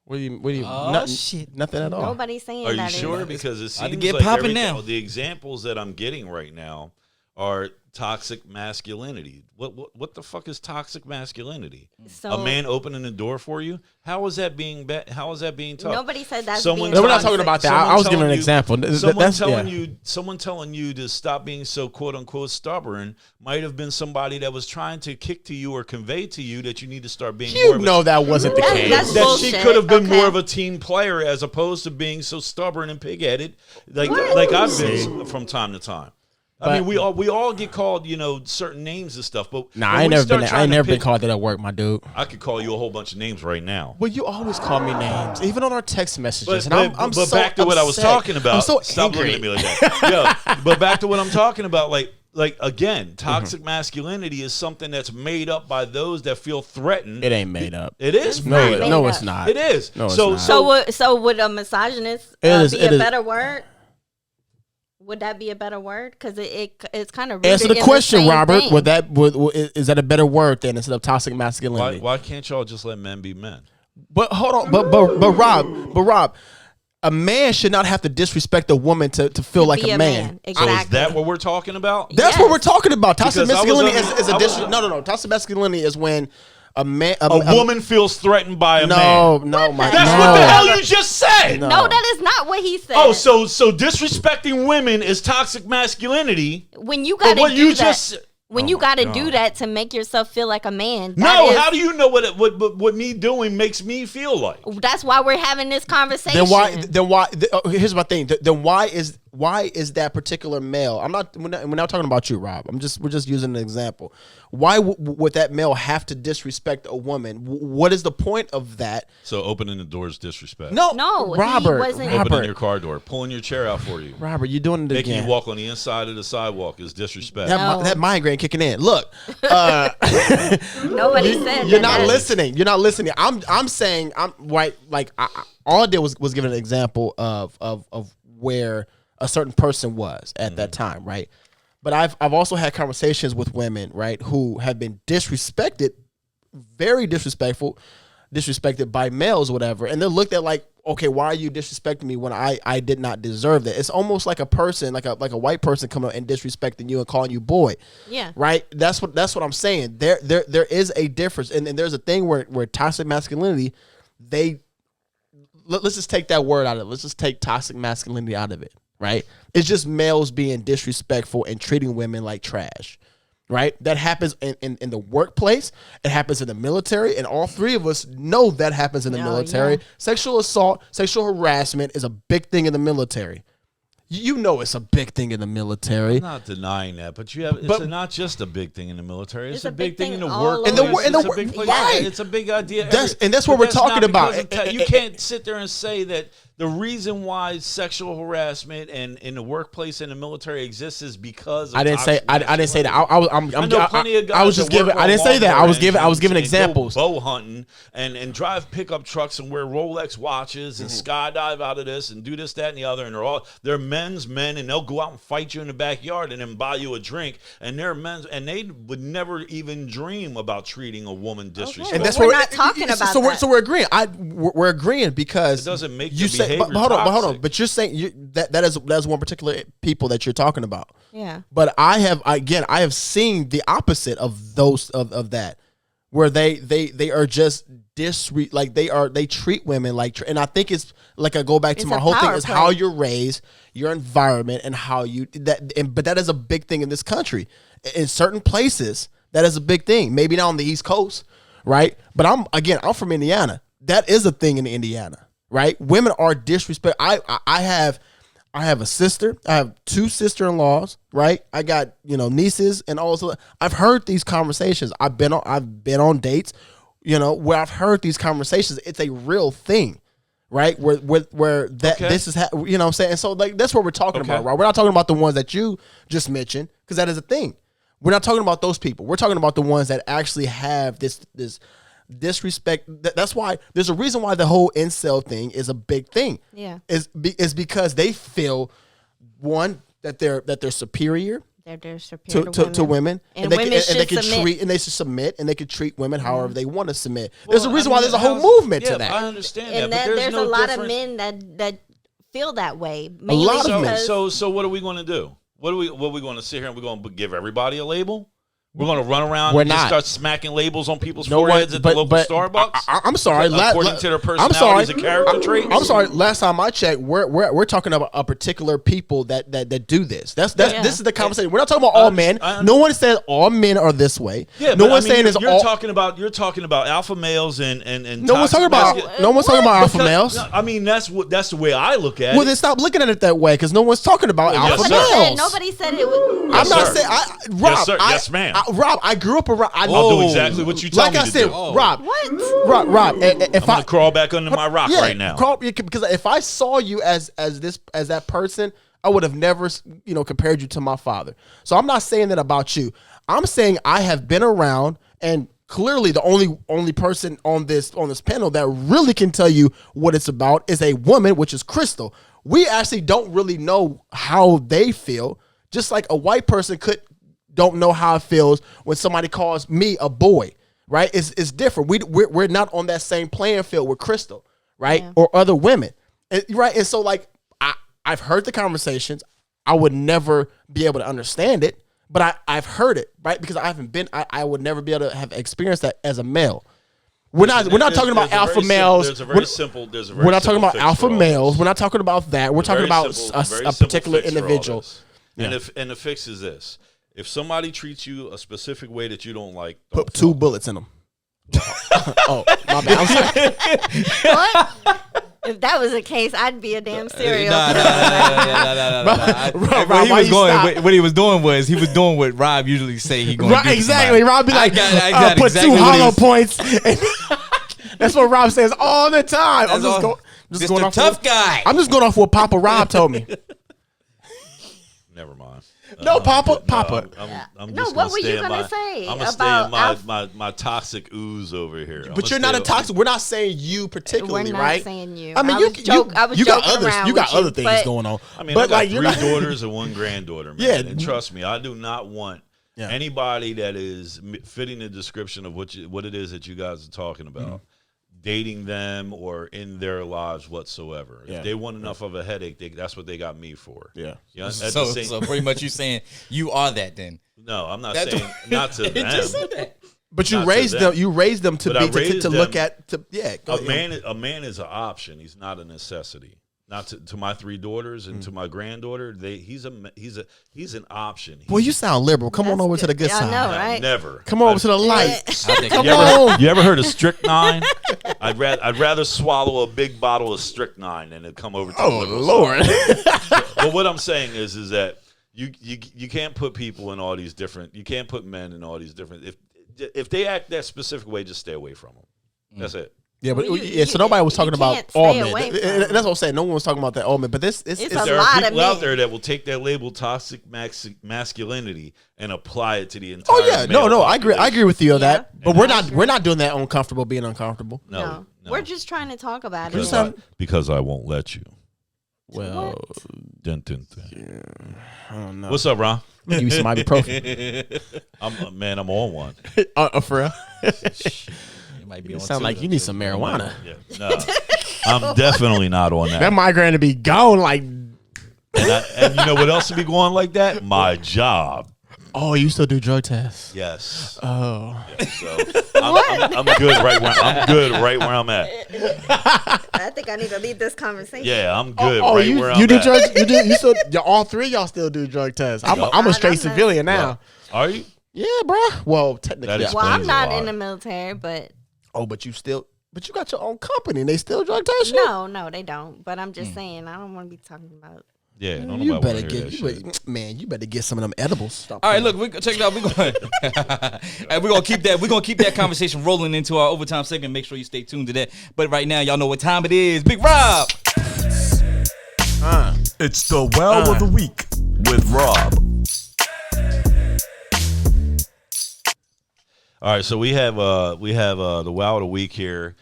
What do you? Oh, nothing, shit. nothing at all. Nobody's saying Are you that. sure? Because it About to seems get like popping everything- now. the examples that I'm getting right now are toxic masculinity. What the fuck is toxic masculinity? So A man opening the door for you? How is that being how is that being tough? nobody said that's Someone being No, we're not toxic. talking about that. Someone I was giving an telling you- example. Someone telling you to stop being so quote unquote stubborn might have been somebody that was trying to kick to you or convey to you that you need to start being more You of a know that wasn't the That's- case. that's that bullshit. she could have been Okay. more of a team player as opposed to being so stubborn and pig-headed like I've been from time to time. I mean, we all get called, certain names and stuff, but Nah, when I ain't we never start been. I trying ain't to never been pick- called that at work, my dude. I could call you a whole bunch of names right now. Well, you always call me names, even on our text messages. But, and I'm but so back to what I was upset. talking about. I'm so Stop angry. looking at me like that. Yeah, but back to what I'm talking about. Like again, toxic masculinity is something that's made up by those that feel threatened. It ain't made up. It is It's No, made not it, up. made no, up. it's not. It is. No, it's so not. So would a misogynist It is- be it a is- better word? Would that be a better word? Because it's kind of Answer rooted the in question, same Robert. thing. Is that a better word then instead of toxic why masculinity? can't y'all just let men be men? But hold on, but Rob, a man should not have to disrespect a woman to feel like Be a man. Exactly. So is that what we're talking about? That's what we're talking about. Toxic Because I was masculinity under- is a I was- no. Toxic masculinity is when a man, A woman feels threatened by a man. No, my That's no. what the hell you just said. No. No, that is not what he said. Oh, so disrespecting women is toxic masculinity. when you But got to what do you that, just when Oh you my got to God. do that to make yourself feel like a man. No, how do you know what me doing makes me feel like? That's why we're having this conversation. Then why? Here's my thing. Then why is that particular male? We're not talking about you, Rob. We're just using an example. Why would that male have to disrespect a woman? What is the point of that? So opening the door is disrespect. No, No, he Robert. wasn't- Opening your car door, pulling your chair out for you, Robert, you're doing it making again. you walk on the inside of the sidewalk is disrespect. No. That migraine kicking in. Look, Nobody said you're that. not listening. You're not listening. I'm saying I'm right. Like all I did was give an example of where a certain person was at that time, right? But I've also had conversations with women, right, who have been disrespected, very disrespected by males, or whatever, and they're looked at like, okay, why are you disrespecting me when I did not deserve that? It's almost like a person, like a white person coming up and disrespecting you and calling you boy. Yeah. Right? That's what I'm saying. There is a difference. And there's a thing where toxic masculinity, let's just take that word out of it. Let's just take toxic masculinity out of it. Right? It's just males being disrespectful and treating women like trash. Right? That happens in the workplace. It happens in the military. And all three of us know that happens in the military. Yeah. Sexual assault, sexual harassment is a big thing in the military. You know it's a big thing in the military. I'm not denying that, but it's But- not just a big thing in the military. It's It's a a big big thing in the thing all workplace. over. In the It's a work- big place. right. It's a big idea. And that's what But we're that's not talking about. because of you can't sit there and say that the reason why sexual harassment and in the workplace and the military exists is because of I didn't say toxic I didn't say that. masculinity. I know plenty of guys I was just that work giving. I on didn't say that. I was lawnmower giving engines and go examples. bow hunting and drive pickup trucks and wear Rolex watches and skydive out of this and do this, that, and the other. And they're men's men, and they'll go out and fight you in the backyard and then buy you a drink. And they're men's, and they would never even dream about treating a woman disrespectful. And But that's we're what not talking about so that. we're agreeing. We're agreeing because It doesn't make you your say. behavior But hold on. toxic. But you're saying that is one particular people that you're talking about. Yeah. But I have seen the opposite of those of that, where they are just they treat women like, and I think it's like I go back to It's my a whole thing power is play. how you're raised, your environment, and how you but that is a big thing in this country. In certain places, that is a big thing. Maybe not on the East Coast, right? But I'm from Indiana. That is a thing in Indiana, right? Women are disrespect. I have a sister. I have 2 sister-in-laws, right? I got, nieces and also I've heard these conversations. I've been on dates, where I've heard these conversations. It's a real thing, right? Where that Okay. this is what I'm saying. And so like that's what we're talking Okay. about, right? We're not talking about the ones that you just mentioned because that is a thing. We're not talking about those people. We're talking about the ones that actually have this disrespect. That's why there's a reason why the whole incel thing is a big thing. Yeah. Is because they feel one that they're superior They're superior to women, And they women can, should and they can submit. treat and they should submit and they can treat women however they want to submit. Well, There's a reason I why mean, there's a whole how's- movement yeah, to that. I understand And that, but there's no a lot difference. of men that feel that way. A lot of men. So what are we going to do? What are we going to sit here and we're going to give everybody a label? We're going to run around We're and just not. start smacking labels on people's No one- foreheads at the but- local but Starbucks? I'm sorry. According to their I'm personalities sorry. and character traits? I'm sorry. Last time I checked, we're talking about a particular people that do this. That's Yeah. This is the conversation. We're not talking about all men. No one said all men are this way. Yeah, no but one's I mean, saying it's you're all. talking about alpha males and No one's talking about. No one's talking about alpha males. No, I mean that's the way I look at Well, it. then stop looking at it that way because no one's talking about Well, yes, alpha sir. males. Nobody said it was. I'm not sir. saying. Rob, Yes, sir. Yes, ma'am. Rob, I grew up around. I'll do exactly what you tell like me I to said, do. Rob. What? Rob. If I'm gonna crawl back under my rock right now. Because if I saw you as that person, I would have never compared you to my father. So I'm not saying that about you. I'm saying I have been around, and clearly the only person on this panel that really can tell you what it's about is a woman, which is Crystal. We actually don't really know how they feel, just like a white person don't know how it feels when somebody calls me a boy, right? It's different. We're not on that same playing field with Crystal, right? Yeah. Or other women, right? And so like I've heard the conversations. I would never be able to understand it, but I've heard it, right? Because I haven't been. I would never be able to have experienced that as a male. We're not talking about alpha males. We're not talking about alpha males. We're not talking about that. We're talking about a particular individual. And the fix is this: if somebody treats you a specific way that you don't like, Put 2 bullets in them. Oh, my bad. I'm sorry. What? If that was the case, I'd be a damn serial Nah, Rob, What he why was you going, stop? what he was doing was he was doing what Rob usually say he going to Right, do. to exactly. somebody. Rob be like, I got put exactly 2 what he hollow was- points. That's what Rob says all the time. I'm That's just, all. just Mr. going off Tough what- Guy. I'm just going off what Papa Rob told me. never mind. No, Papa. I'm No, just what were stay you in gonna my- say I'm gonna stay in about my toxic ooze over here. But you're not a toxic. We're not saying you particularly, We're not right? saying you. I mean, I you was joking you got around others. You got with other you, things but- going on. I mean, but I got like you're 3 not. daughters and 1 granddaughter, man. Yeah. And trust me, I do not want Yeah. anybody that is fitting the description of what it is that you guys are talking about, dating them or in their lives whatsoever. Yeah. If they want enough of a headache, that's what they got me for. Yeah. You know, at So, the same- so pretty much you saying you are that then. no, I'm not That's saying not to He them. just said that. But you not to raised them. them. You raised them to But I be raised to look them- at. To yeah. Go ahead. A man is an option. He's not a necessity. Not to my 3 daughters and to my granddaughter. He's an option. Boy, you sound liberal. Come on That's over to the good good. I side. know, right? Never. Come over to the light. I think Come You on. ever, you ever heard of strychnine? I'd rather swallow a big bottle of strychnine than to come over to the Oh liberal Lord. side. But what I'm saying is that you can't put people in all these different. You can't put men in all these different. If they act that specific way, just stay away from them. That's it. Yeah, but You- yeah, so nobody was you talking about can't all stay men. away from And it. that's what I'm saying. No one was talking about that all men. But this It's a There lot are of people out men. there that will take that label toxic masculinity and apply it to the entire. Oh yeah, no, male I agree. I agree with you on Yeah. that. But we're not doing that uncomfortable being uncomfortable. No, We're just trying to talk about it. because because I won't let you. Well, Dun, dun, dun. I don't know. What's up, Ron? Give you some ibuprofen. I'm on one. For real? You might be You on sound two. like you need some marijuana. Yeah, no, I'm definitely not on That that. migraine to be gone like And you know what else would be going like that? My job. Oh, you still do drug tests? Yes. Oh. Yeah, so I'm good right where I'm at. I think I need to lead this conversation. Yeah, I'm good Oh, right you, where you I'm do at. drugs? You still? All three of y'all still do drug tests. I'm a I'm straight not. civilian now. Are you? Yeah, bro. Well, technically. That is- Well, I'm explains a not lot. in the military, but Oh, but you got your own company and they still drug test you? no, they don't. But I'm just saying, I don't want to be talking about. Yeah, don't You nobody better wanna hear get, that shit. you better get some of them edibles. Stop All right, playing. look, check it out. We're gonna keep that. We're gonna keep that conversation rolling into our overtime segment. Make sure you stay tuned to that. But right now, y'all know what time it is. Big Rob. It's the Wow of the Week with Rob. All right, so we have the Wow of the Week here.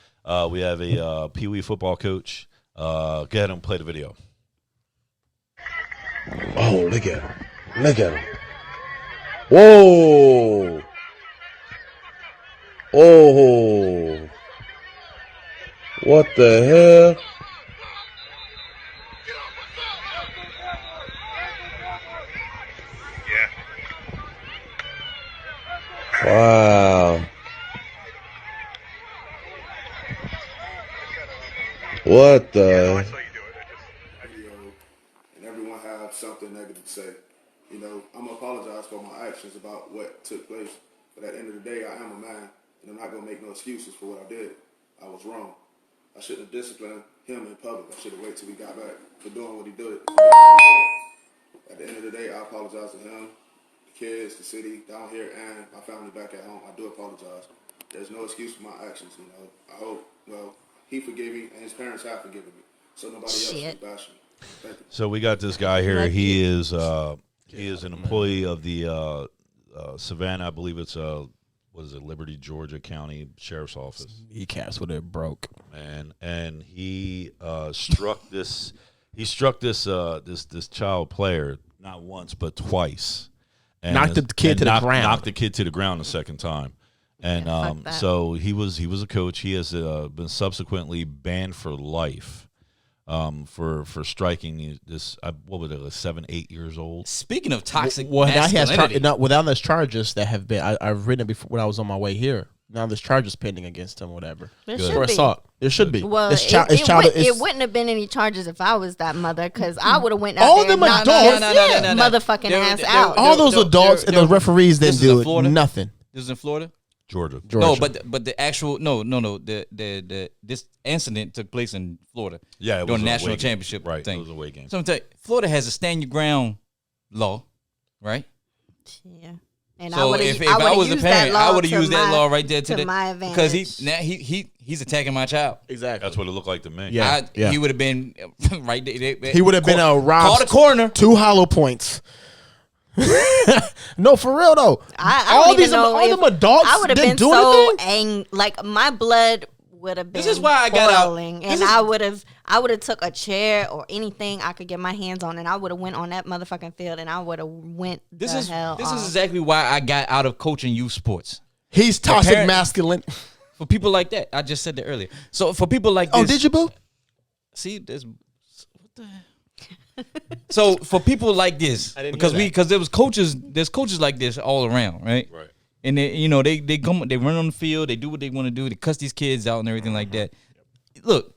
We have a Pee Wee football coach. Go ahead and play the video. Oh, look at him. Look at him. Whoa. Oh. What the hell? Wow. What the? video and everyone have something negative to say. You know, I'm gonna apologize for my actions about what took place, but at the end of the day, I am a man, and I'm not gonna make no excuses for what I did. I was wrong. I shouldn't have disciplined him in public. I should have waited till we got back for doing what he did. At the end of the day, I apologize to him, the kids, the city down here, and my family back at home. I do apologize. There's no excuse for my actions. You know, I hope. Well, he forgave me, and his parents have forgiven me, so nobody else can bash me. Thank you. So we got this guy here. He is an employee of the Savannah. I believe it's what is it, Liberty, Georgia County Sheriff's Office. Kneecaps with it broke. And he struck this child player not once but twice. And Knocked the kid to the ground. Knocked the kid to the ground the second time. And fuck that. so he was a coach. He has been subsequently banned for life for striking this. What was it? Like 7-8 years old. Speaking of toxic Well, now he has masculinity, now there's charges that have been. I've written it before when I was on my way here. Now there's charges pending against him, or whatever. There Good. should For be. assault. There should be. Well, it wouldn't have been any charges if I was that mother, because I would have went out All there and them knocked adults- his motherfucking ass out. all those adults and the referees this didn't is in do Florida? nothing. This is in Florida. Georgia. No, but the actual the this incident took place in Florida. Yeah, it was during a the national away game. championship Right, thing. it was a away game. So I'm telling you, Florida has a stand your ground law, right? Yeah. And So if I was a parent, I would have used that law right there to my advantage. because he's attacking my child. Exactly. That's what it looked like to me. Yeah. He would have been right there. He would have been a Rob. Call the corner. 2 hollow points. No, for real though. I don't even know all if them adults I would have didn't been do so anything. angry. Like my blood would have been. This is why I got out. boiling, This and is- I would have took a chair or anything I could get my hands on, and I would have went on that motherfucking field, and I would have went This the is hell this off. is exactly why I got out of coaching youth sports. He's toxic parent- masculine. For people like that, I just said that earlier. So for people like this, Oh, did you, boo? see, there's what the. So for people like this, I didn't because hear that. there's coaches like this all around, right? Right. And they they run on the field, they do what they want to do, they cuss these kids out and everything like that. Look,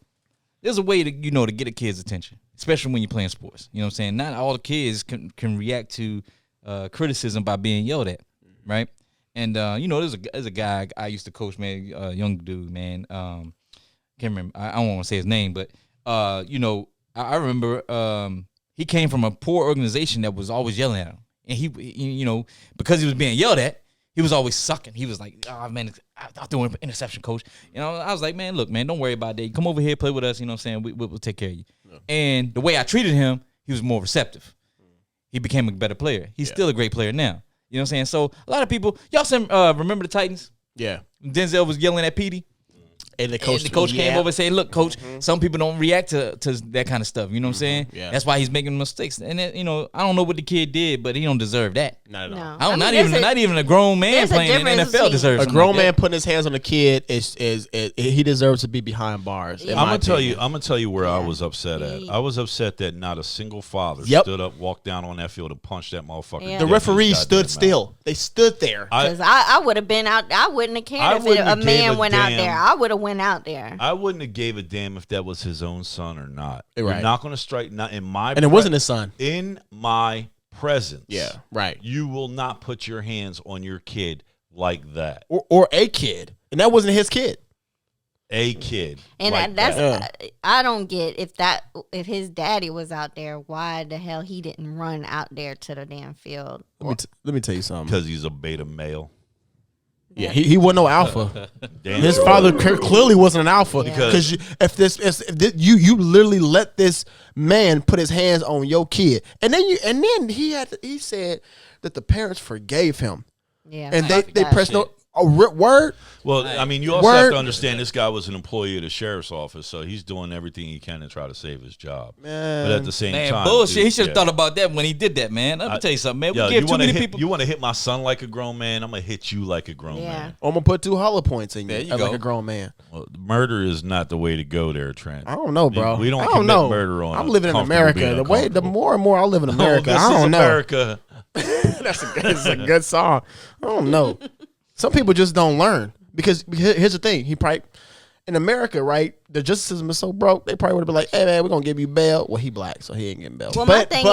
there's a way to to get a kid's attention, especially when you're playing sports. You know what I'm saying? Not all the kids can react to criticism by being yelled at, right? And there's a guy I used to coach, man, a young dude, man. Can't remember. I don't want to say his name, but I remember he came from a poor organization that was always yelling at him, and he because he was being yelled at, he was always sucking. He was like, "Oh man, I'll throw an interception, coach." I was like, "Man, look, man, don't worry about that. Come over here, play with us. You know what I'm saying? We'll take care of you." Yeah. And the way I treated him, he was more receptive. He became a better player. He's still a great player now. You know what I'm saying? So a lot of people, y'all remember the Titans? Yeah. Denzel was yelling at Petey. And the coach, came over and said, "Look, coach, some people don't react to that kind of stuff. You know what I'm saying? Yeah. That's why he's making mistakes. And then, I don't know what the kid did, but he don't deserve that. Not at all. No. I don't, I mean, not even a grown man there's a playing in the difference NFL between- deserves A something grown like man that. putting his hands on a kid is he deserves to be behind bars. in I'm my opinion. gonna tell you where I Yeah. was upset at. I was upset that not a single father Yep. stood up, walked down on that field, and punched that motherfucker. Yeah. dead The in his referees goddamn stood mouth. still. They stood there. Because I would have been out. I wouldn't have I cared if wouldn't a have gave man a went out damn. there. I would have went out there. I wouldn't have gave a damn if that was his own son or not. Right. You're not going to strike not in my And it wasn't his son. in my presence. Yeah, right. You will not put your hands on your kid like that. Or a kid. And that wasn't his kid. A kid. And like that's that. I don't get if his daddy was out there, why the hell he didn't run out there to the damn field? Let me tell you something. Because he's a beta male. Yeah, he wasn't no alpha. Damn His sure. father clearly wasn't an alpha Because- because you literally let this man put his hands on your kid, and then he said that the parents forgave him, Yeah, and fuck they that pressed shit. word. Well, I mean, you also have Word. to understand this guy was an employee of the sheriff's office, so he's doing everything he can to try to save his job. Man. But at the same Man, time, bullshit. dude, he should have yeah. thought about that when he did that, man. Let me tell you something, man. We Yo, give you too wanna many hit, people. You want to hit my son like a grown man? I'm gonna hit you like a grown Yeah. man. I'm gonna put 2 hollow points in There you, you as like go. a grown man. Well, murder is not the way to go there, Trent. I don't know, bro. We don't I commit know. murder on. I'm living in comfortable America. being The uncomfortable. more and more I live in Oh, America, this I is don't know. America. It's a good song. I don't know. Some people just don't learn because here's the thing. He probably in America, right? The justice system is so broke. They probably would have been like, "Hey man, we're gonna give you bail." Well, he black, so he ain't getting bail. Well, my thing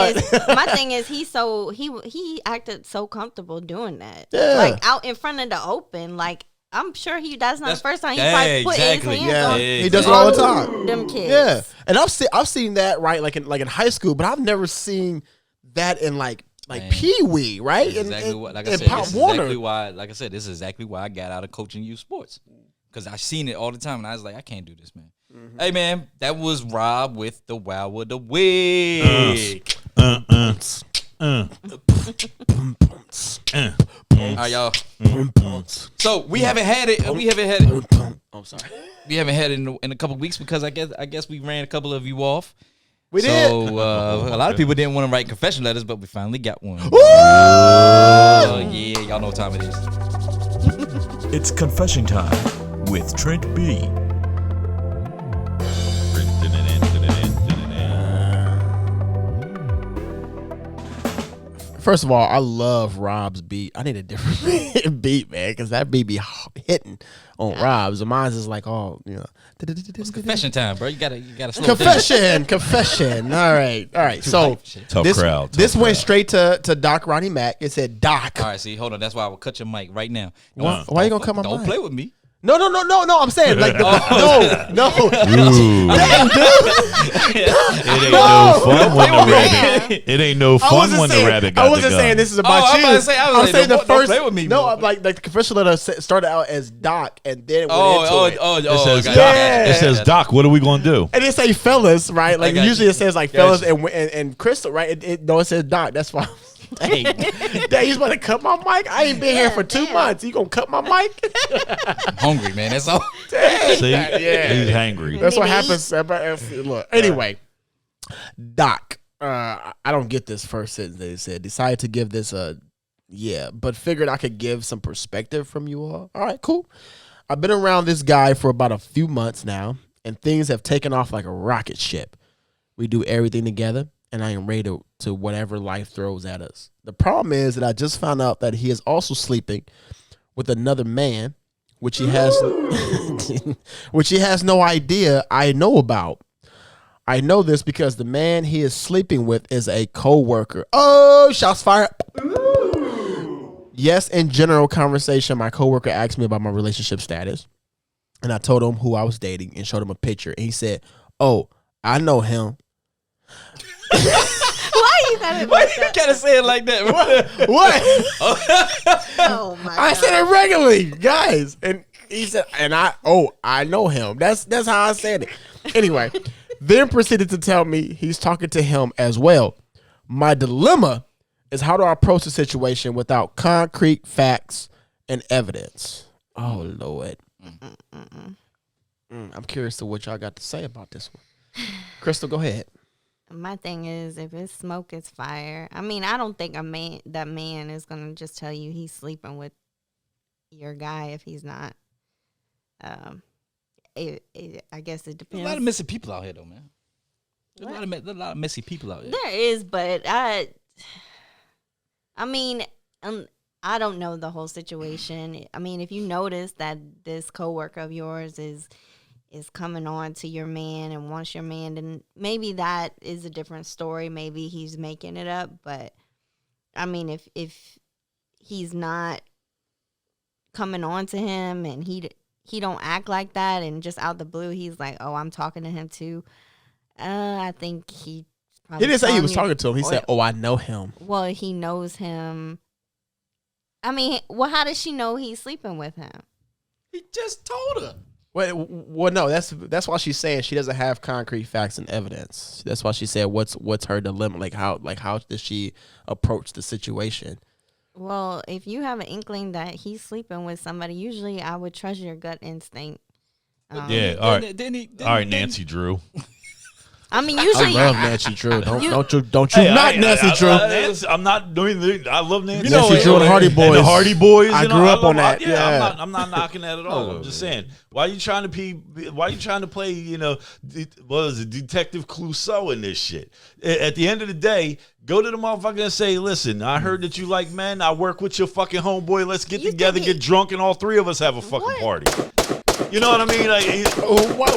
is, he acted so comfortable doing that. Yeah. Like out in front of the open, like. I'm sure that's not the first time he Yeah, probably put exactly. his hands Yeah, on he does it all the on time. them kids. Yeah, and I've seen that right, like in high school, but I've never seen that in like Man. Pee Wee, right? This is exactly what, like I and said, Pop this is Warner. exactly why. Like I said, this is exactly why I got out of coaching youth sports because I seen it all the time, and I was like, I can't do this, man. Hey, man, that was Rob with the Wow of the Week. All right, y'all. So we haven't had it. We haven't had it. I'm sorry. We haven't had it in a couple of weeks because I guess we ran a couple of you off. We So did. a lot of people didn't want to write confession letters, but we finally got one. Woo! Oh yeah, y'all know what time it is. It's confession time with Trent B. First of all, I love Rob's beat. I need a different beat, man, because that beat be hitting on Rob's. And mine's is like, oh, you know. Confession time, bro. You gotta slow Confession. All right. So Tough this, crowd. This went straight to Doc Ronnie Mack. It said, Doc. All right, see, hold on. That's why I will cut your mic right now. Why you gonna cut my Don't mic? play with me. No. I'm saying like no. Ooh. Damn, dude. It ain't no fun when the rabbit. It ain't no fun when the rabbit got I wasn't the saying gun. this is about I'm you. about to say, I was like, saying the don't first. play with me, no, bro. I'm like the confession letter started out as Doc, and then it went Oh, into it. It says, okay, Doc, Yeah. it says, Doc, what are we going to do? And it say fellas, right? Like got usually you. it says like Got fellas and Crystal, right? It says Doc. That's why. Dang, he's about to cut my mic. I ain't been here for 2 months. You gonna cut my mic? I'm hungry, man. That's all. See? Yeah. He's hangry. That's what happens. Look, anyway, Doc. I don't get this first sentence they said. Decided to give this a but figured I could give some perspective from you all. All right, cool. I've been around this guy for about a few months now, and things have taken off like a rocket ship. We do everything together, and I am ready to whatever life throws at us. The problem is that I just found out that he is also sleeping with another man, which he has which he has no idea I know about. I know this because the man he is sleeping with is a co-worker. Oh, shots fired. Yes, in general conversation, my coworker asked me about my relationship status, and I told him who I was dating and showed him a picture, and he said, "Oh, I know him." Why you gotta say it like that? What? Oh my I god. said it regularly, guys, and he said, "And I know him." That's how I said it. Anyway, then proceeded to tell me he's talking to him as well. My dilemma is how do I approach the situation without concrete facts and evidence? Oh Lord. I'm curious to what y'all got to say about this one. Crystal, go ahead. My thing is, if it's smoke, it's fire. I mean, I don't think that man is gonna just tell you he's sleeping with your guy if he's not. I guess it depends. There's a lot of messy people out here, though, man. There's a lot of messy people out here. There is, but I mean, I don't know the whole situation. I mean, if you notice that this coworker of yours is coming on to your man and wants your man, then maybe that is a different story. Maybe he's making it up. But I mean, if he's not coming on to him and he don't act like that, and just out the blue he's like, oh, I'm talking to him too, I think he didn't say he was talking to him. He said, oh, I know him. Well, he knows him. I mean, well, how does she know he's sleeping with him? He just told her. Well, no, that's why she's saying she doesn't have concrete facts and evidence. That's why she said, what's her dilemma? Like how does she approach the situation? Well, if you have an inkling that he's sleeping with somebody, usually I would trust your gut instinct. Yeah, all right, Nancy Drew. I mean, usually I love Nancy Drew. Don't you Nancy Drew. I'm not doing the. I love Nancy. Nancy Drew and the Hardy Boys. And the Hardy Boys. I grew up on that. Yeah. I'm not knocking that at all. I'm just saying, why are you trying to play? What is it, Detective Clouseau in this shit? At the end of the day, go to the motherfucker and say, listen, I heard that you like men. I work with your fucking homeboy. Let's get together, get drunk, and all three of us have a fucking party. You know what I mean? Like,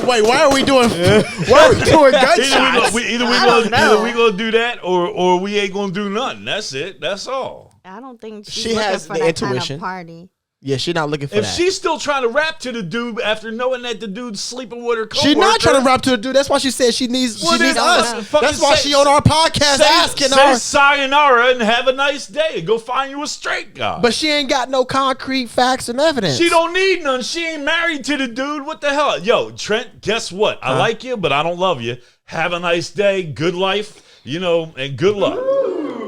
wait, why are we doing? Why are we doing gunshots? Either we gonna do that, or we ain't gonna do nothing. That's it. That's all. I don't think she has for the that intuition. Kind of party. Yeah, she's not looking for if that. If she's still trying to rap to the dude after knowing that the dude's sleeping with her coworker, she's not trying to rap to the dude. That's why she said she needs us. That's why she on our podcast asking say sayonara and have a nice day. Go find you a straight guy. But she ain't got no concrete facts and evidence. She don't need none. She ain't married to the dude. What the hell? Yo, Trent, guess what? I like you, but I don't love you. Have a nice day. Good life. And good luck.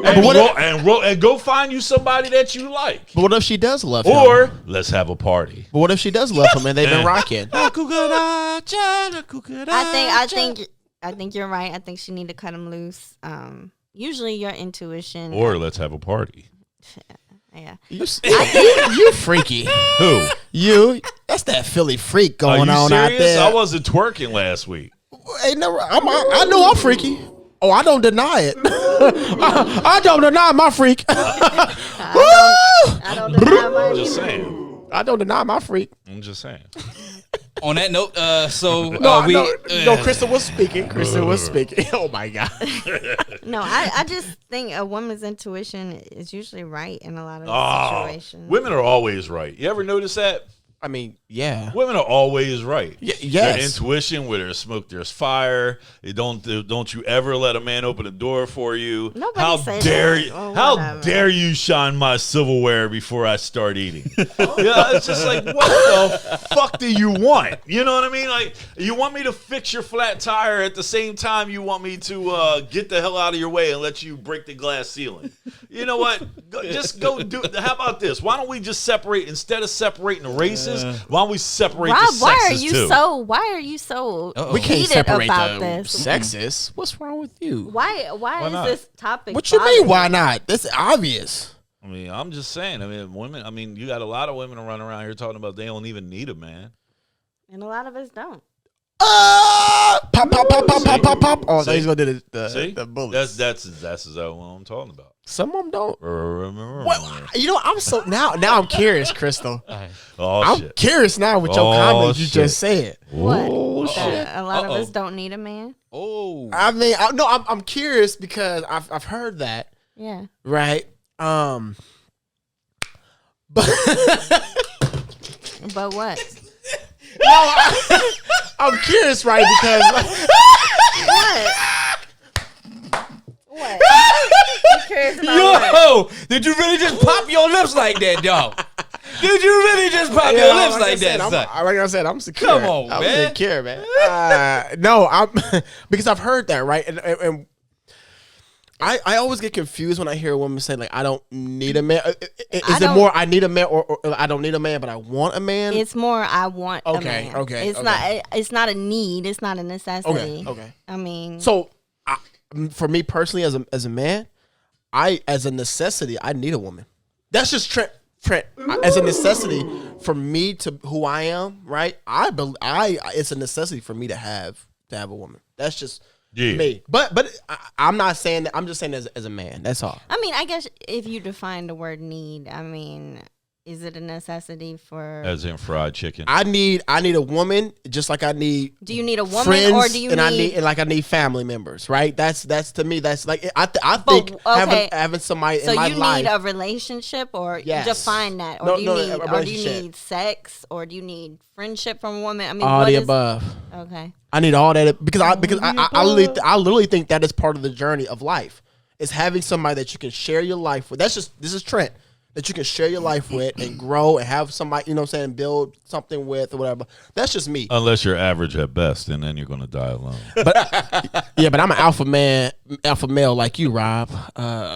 And go find you somebody that you like. But what if she does love him? Or let's have a party. But what if she does love him and they've been rocking? I think you're right. I think she need to cut him loose. Usually your intuition. Or let's have a party. Yeah. You freaky. Who? You. That's that Philly freak going on serious? out there. I wasn't twerking last week. Hey, no, I know I'm freaky. Oh, I don't deny it. I don't deny my freak. I don't deny mine. I'm just saying. I don't deny my freak. I'm just saying. On that note, no, Krista was speaking. Oh my God. No, I just think a woman's intuition is usually right in a lot of situations. Women are always right. You ever notice that? I mean, yeah. Women are always right. Yes. Their intuition, where there's smoke, there's fire. Don't you ever let a man open a door for you. Nobody said that. How whatever. dare you shine my silverware before I start eating? It's just like, what the fuck do you want? You know what I mean? Like, you want me to fix your flat tire at the same time you want me to get the hell out of your way and let you break the glass ceiling. You know what? Just go do it. How about this? Why don't we just separate, instead of separating the races, why don't we separate the sexes why are you so we can't heated separate about the this? sexes? What's wrong with you? Why is not? this topic? What you mean? Why not? That's obvious. I mean, I'm just saying. I mean, women. I mean, you got a lot of women running around here talking about they don't even need a man. And a lot of us don't. Pop. Oh, so he's gonna do the bullets. That's what I'm talking about. Some of them don't. Well, Now I'm curious, Crystal. I'm shit. curious now with your comments you shit. just said. What? Oh shit! A lot of us don't need a man. Oh, I mean, I'm curious because I've heard that. Yeah. Right. But what? No, I'm curious, right? Because What? You curious about what? Did you really just pop your lips like that, dog? Did you really just pop your lips like that, son? Like I said, I'm secure. Come on, I'm man. secure, man. No, I'm because I've heard that, right? And I always get confused when I hear a woman say like I don't need a man. Is it don't- more I need a man or I don't need a man but I want a man? It's more I want a Okay, man. okay, It's okay. not. It's not a need. It's not a necessity. Okay. I mean, So for me personally as a man, as a necessity I need a woman. That's just Trent. As a necessity for me to who I am, right? It's a necessity for me to have a woman. That's just me. But I'm not saying that. I'm just saying as a man. That's all. I mean, I guess if you define the word need, I mean, is it a necessity for? As in fried chicken. I need a woman just like I need. Do you need a woman friends, or do you and need? I need family members, right? That's to me. That's like I think okay. having somebody So in my you life. need a relationship, or Yes. define that, or No, do you no, need, a or do you relationship. need sex, or do you need friendship from a woman? I mean, all what the is- above. Okay. I need all that because I literally think that is part of the journey of life. Is having somebody that you can share your life with. This is Trent. That you can share your life with and grow and have somebody, you know what I'm saying, build something with or whatever. That's just me. Unless you're average at best, and then you're going to die alone. Yeah, but I'm an alpha male like you, Rob.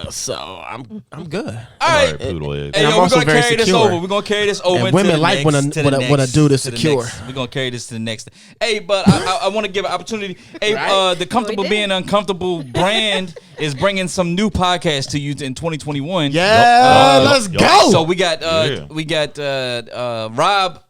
So I'm good. All right. Poodle head. Hey, And yo, I'm we're also gonna very carry this secure. over. We're gonna carry this over. And into women the like next, when a dude is to the secure. next. We're gonna carry this to the next. Hey, but I want to give an opportunity. Hey, Right. the Comfortable We did. Being Uncomfortable brand is bringing some new podcasts to you in 2021. Yeah, let's go. So we got Yeah. Rob.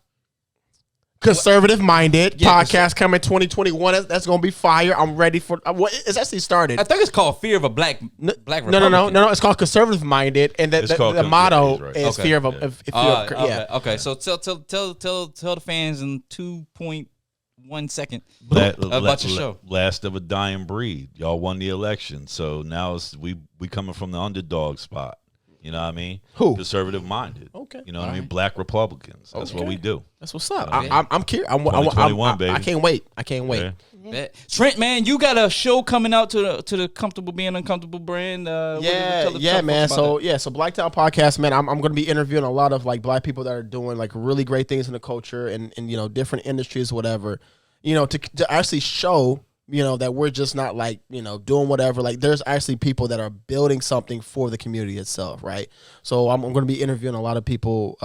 Conservative minded Yeah, podcast coming 2021. That's gonna be fire. I'm ready for. It's actually started. I think it's called Fear of a Black No. Republican. It's called conservative minded, and It's called the motto he's right. is Okay. fear of a. Yeah. Yeah. Okay. So tell the fans in 2.1 second La- about your show. Last of a dying breed. Y'all won the election, so now we coming from the underdog spot. You know what I mean? Who? Conservative minded. Okay. You know what I mean? Black Republicans. That's what we do. That's what's up. Yeah. I'm curious. 2021, baby. I can't wait. I can't wait. Yeah. Trent, man, you got a show coming out to the Comfortable Being Uncomfortable brand. Tell Man. folks about that. So Blacktown Podcast, man. I'm going to be interviewing a lot of like black people that are doing like really great things in the culture and you know different industries, whatever. You know, to actually show that we're just not like doing whatever. Like there's actually people that are building something for the community itself, right? So I'm going to be interviewing a lot of people,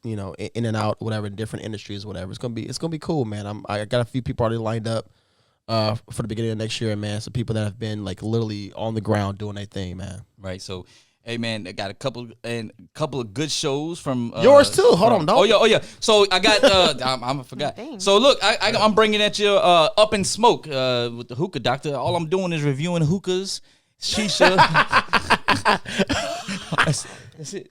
in and out, whatever, in different industries, whatever. It's gonna be cool, man. I got a few people already lined up for the beginning of next year, man. So people that have been like literally on the ground doing their thing, man. Right. So, hey, man, I got a couple of good shows from Yours too. Hold on, dog. Oh yeah. So I got I forgot. Dang. So look, I'm bringing at you Up in Smoke with the hookah doctor. All I'm doing is reviewing hookahs, shisha. That's it.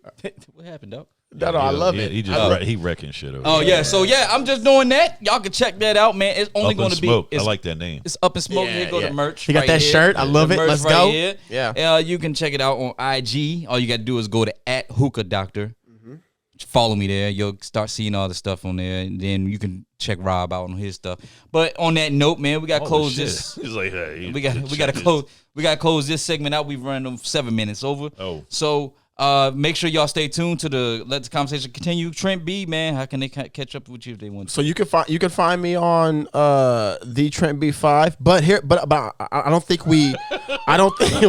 What happened, dog? No, I love it. He just he wrecking shit over. Oh yeah. So yeah, I'm just doing that. Y'all can check that out, man. It's only Up going in to be. Smoke. I It's, like that name. It's Up in Smoke. Yeah, Here go yeah. the merch. You got right that here. shirt? I love The it. merch Let's right go. Here. Yeah. You can check it out on IG. All you got to do is go to @hookah doctor. Follow me there. You'll start seeing all the stuff on there, and then you can check Rob out on his stuff. But on that note, man, we got to Oh, close shit. this. He's like, hey, We got to close this segment out. We've run them 7 minutes over. Oh. So make sure y'all stay tuned to the Let the Conversation Continue. Trent B, man, how can they catch up with you if they want to? So you can find me on the Trent B5, but I don't think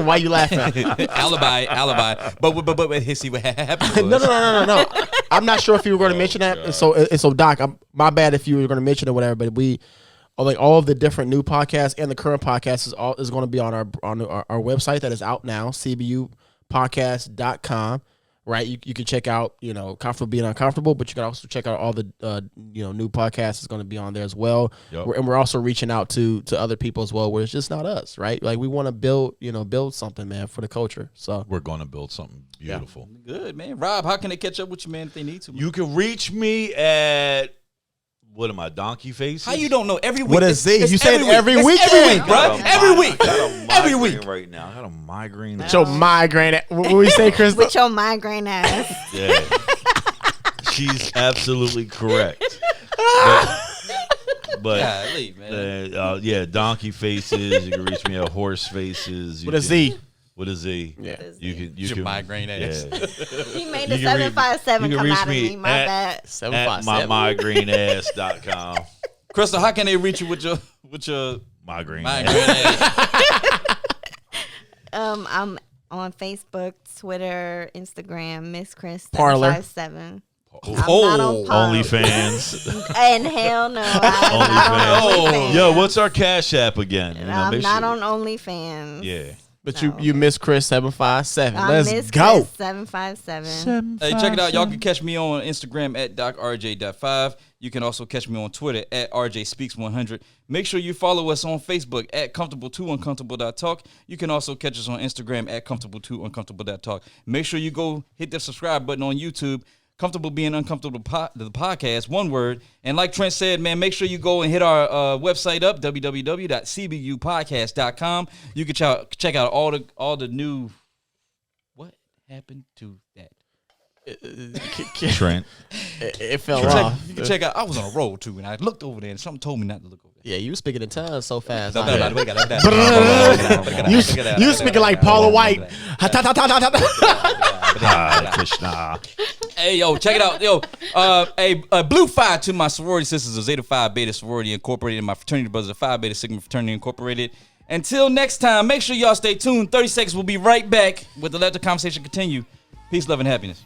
why you laughing? alibi. But here, see what happened. No. I'm not sure if you were going to mention that. So Doc, my bad if you were going to mention it or whatever. But we, like all of the different new podcasts and the current podcast is going to be on our website that is out now, cbupodcast.com. Right, you can check out Comfortable Being Uncomfortable, but you can also check out all the new podcasts is going to be on there as well. Yep. We're also reaching out to other people as well, where it's just not us, right? Like we want to build something, man, for the culture. So We're going to build something beautiful. Good, man. Rob, how can they catch up with you, man, if they need to? Man? You can reach me at what am I, Donkey Faces? How you don't know? Every week. What is It's- it? it's You said every It's weekend. every week, bro. I got a Every mi- week. I got a Every migraine week. right now. I got a migraine. your migraine. What we say, Chris? With your migraine ass. Yeah. She's absolutely correct. But Golly, man. yeah, Donkey Faces. You can reach me at Horse Faces. With a Z. With a Z. Yeah. You Your can migraine ass. Yeah. He made the You can reach- 757 you can come reach out of me me. My at- bad. At 757. mymigraineass.com. Crystal, how can they reach you with your Migraine. migraine ass? I'm on Facebook, Twitter, Instagram, Miss Chris Parler. 757. Oh, not on Parler. OnlyFans. And hell no, I'm not on OnlyFans. Yo, what's our Cash App again? You know, I'm make not sure- on OnlyFans. Yeah. But No. you miss Chris 757. I'm Let's Miss go. Chris 757. Hey, check it out. Y'all can catch me on Instagram at DocRJ.5. You can also catch me on Twitter at RJSpeaks100. Make sure you follow us on Facebook at Comfortable2Uncomfortable.talk. You can also catch us on Instagram at Comfortable2Uncomfortable.talk. Make sure you go hit the subscribe button on YouTube. Comfortable Being Uncomfortable, the podcast, one word. And like Trent said, man, make sure you go and hit our website up, www.cbupodcast.com. You can check out all the new. What happened to that? Trent. It fell You off. can check out. I was on a roll too, and I looked over there, and something told me not to look over there. Yeah, you speaking in tongues so fast. You You speaking like Paula White. Krishna. Hey, yo, check it out. Yo, a blue 5 to my sorority sisters of Zeta Phi Beta Sorority Incorporated and my fraternity brothers of Phi Beta Sigma Fraternity Incorporated. Until next time, make sure y'all stay tuned. 30 seconds, we'll be right back with the Let the Conversation Continue. Peace, love, and happiness.